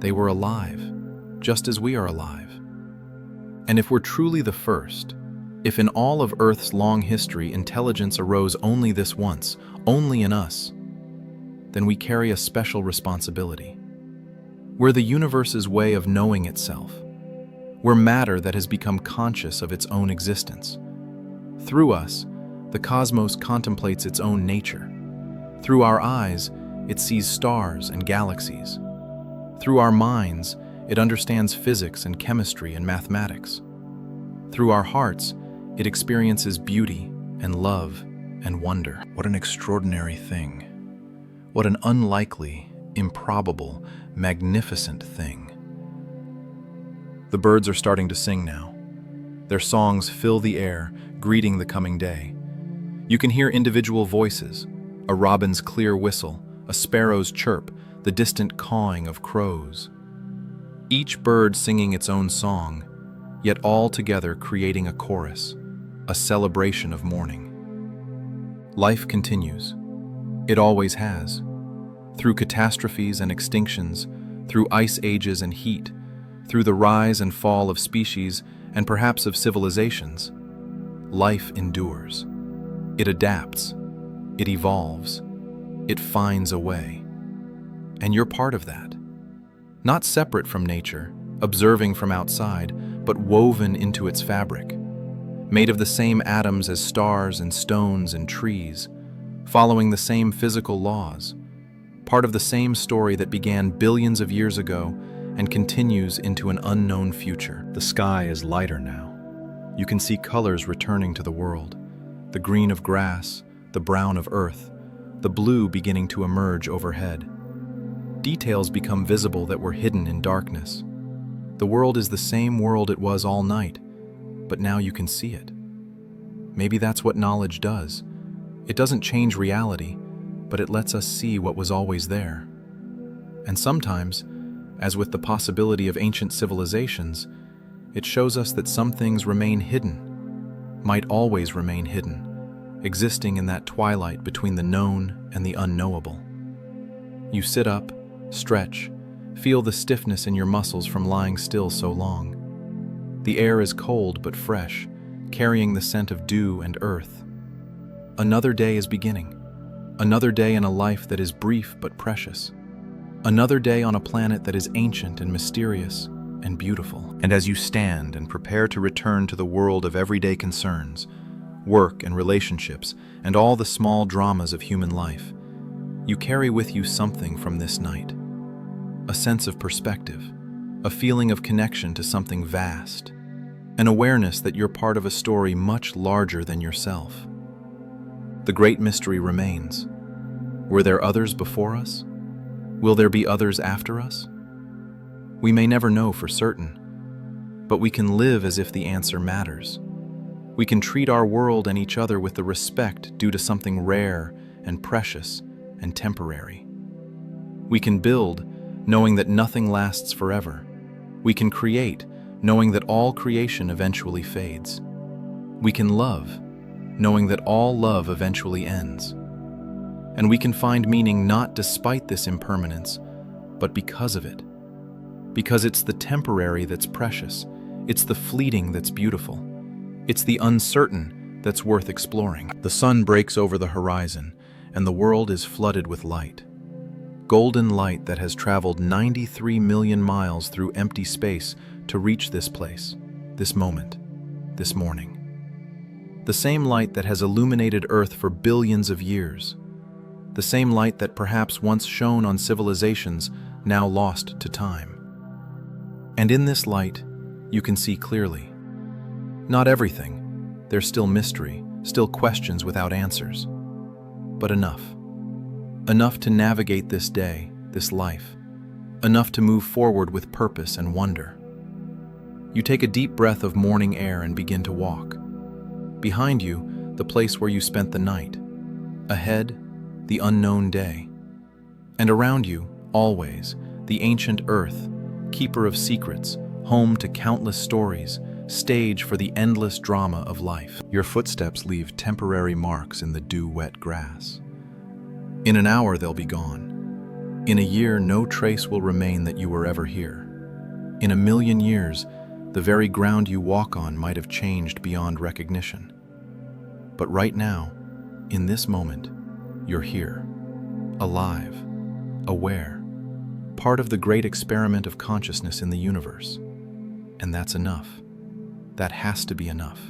They were alive, just as we are alive. And if we're truly the first, if in all of Earth's long history intelligence arose only this once, only in us, then we carry a special responsibility. We're the universe's way of knowing itself. We're matter that has become conscious of its own existence. Through us, the cosmos contemplates its own nature. Through our eyes, it sees stars and galaxies. Through our minds, it understands physics and chemistry and mathematics. Through our hearts, it experiences beauty and love and wonder. What an extraordinary thing. What an unlikely, improbable, magnificent thing. The birds are starting to sing now. Their songs fill the air, greeting the coming day. You can hear individual voices, a robin's clear whistle, a sparrow's chirp, the distant cawing of crows. Each bird singing its own song, yet all together creating a chorus, a celebration of morning. Life continues. It always has. Through catastrophes and extinctions, through ice ages and heat, through the rise and fall of species and perhaps of civilizations, life endures. It adapts. It evolves. It finds a way. And you're part of that. Not separate from nature, observing from outside, but woven into its fabric. Made of the same atoms as stars and stones and trees, following the same physical laws. Part of the same story that began billions of years ago and continues into an unknown future. The sky is lighter now. You can see colors returning to the world. The green of grass, the brown of earth, the blue beginning to emerge overhead. Details become visible that were hidden in darkness. The world is the same world it was all night, but now you can see it. Maybe that's what knowledge does. It doesn't change reality, but it lets us see what was always there. And sometimes, as with the possibility of ancient civilizations, it shows us that some things remain hidden, might always remain hidden, existing in that twilight between the known and the unknowable. You sit up, stretch, feel the stiffness in your muscles from lying still so long. The air is cold but fresh, carrying the scent of dew and earth. Another day is beginning. Another day in a life that is brief but precious. Another day on a planet that is ancient and mysterious and beautiful. And as you stand and prepare to return to the world of everyday concerns, work and relationships, and all the small dramas of human life, you carry with you something from this night. A sense of perspective, a feeling of connection to something vast, an awareness that you're part of a story much larger than yourself. The great mystery remains. Were there others before us? Will there be others after us? We may never know for certain, but we can live as if the answer matters. We can treat our world and each other with the respect due to something rare and precious and temporary. We can build, knowing that nothing lasts forever. We can create, knowing that all creation eventually fades. We can love, knowing that all love eventually ends. And we can find meaning not despite this impermanence, but because of it. Because it's the temporary that's precious, it's the fleeting that's beautiful, it's the uncertain that's worth exploring. The sun breaks over the horizon, and the world is flooded with light. Golden light that has traveled 93 million miles through empty space to reach this place, this moment, this morning. The same light that has illuminated Earth for billions of years. The same light that perhaps once shone on civilizations now lost to time. And in this light, you can see clearly. Not everything. There's still mystery, still questions without answers. But enough. Enough to navigate this day, this life. Enough to move forward with purpose and wonder. You take a deep breath of morning air and begin to walk. Behind you, the place where you spent the night. Ahead, the unknown day. And around you, always, the ancient earth, keeper of secrets, home to countless stories, stage for the endless drama of life. Your footsteps leave temporary marks in the dew-wet grass. In an hour, they'll be gone. In a year, no trace will remain that you were ever here. In a million years, the very ground you walk on might have changed beyond recognition. But right now, in this moment, you're here, alive, aware, part of the great experiment of consciousness in the universe. And that's enough. That has to be enough.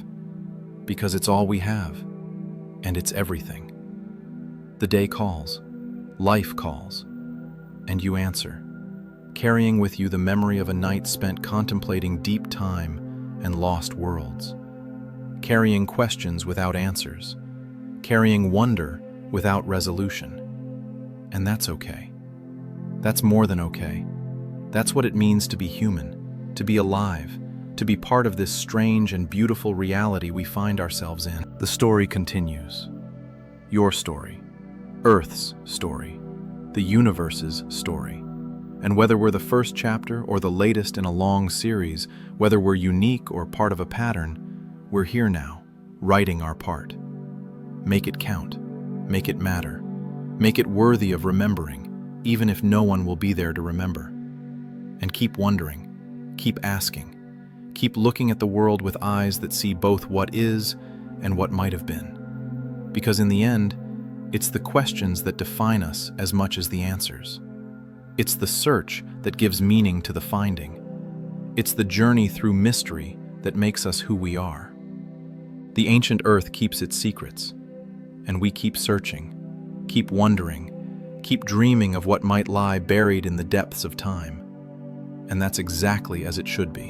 Because it's all we have, and it's everything. The day calls, life calls, and you answer, carrying with you the memory of a night spent contemplating deep time and lost worlds, carrying questions without answers, carrying wonder without resolution. And that's okay. That's more than okay. That's what it means to be human, to be alive, to be part of this strange and beautiful reality we find ourselves in. The story continues. Your story, Earth's story, the universe's story. And whether we're the first chapter or the latest in a long series, whether we're unique or part of a pattern, we're here now, writing our part. Make it count. Make it matter. Make it worthy of remembering, even if no one will be there to remember. And keep wondering, keep asking, keep looking at the world with eyes that see both what is and what might have been. Because in the end, it's the questions that define us as much as the answers. It's the search that gives meaning to the finding. It's the journey through mystery that makes us who we are. The ancient earth keeps its secrets, and we keep searching, keep wondering, keep dreaming of what might lie buried in the depths of time. And that's exactly as it should be.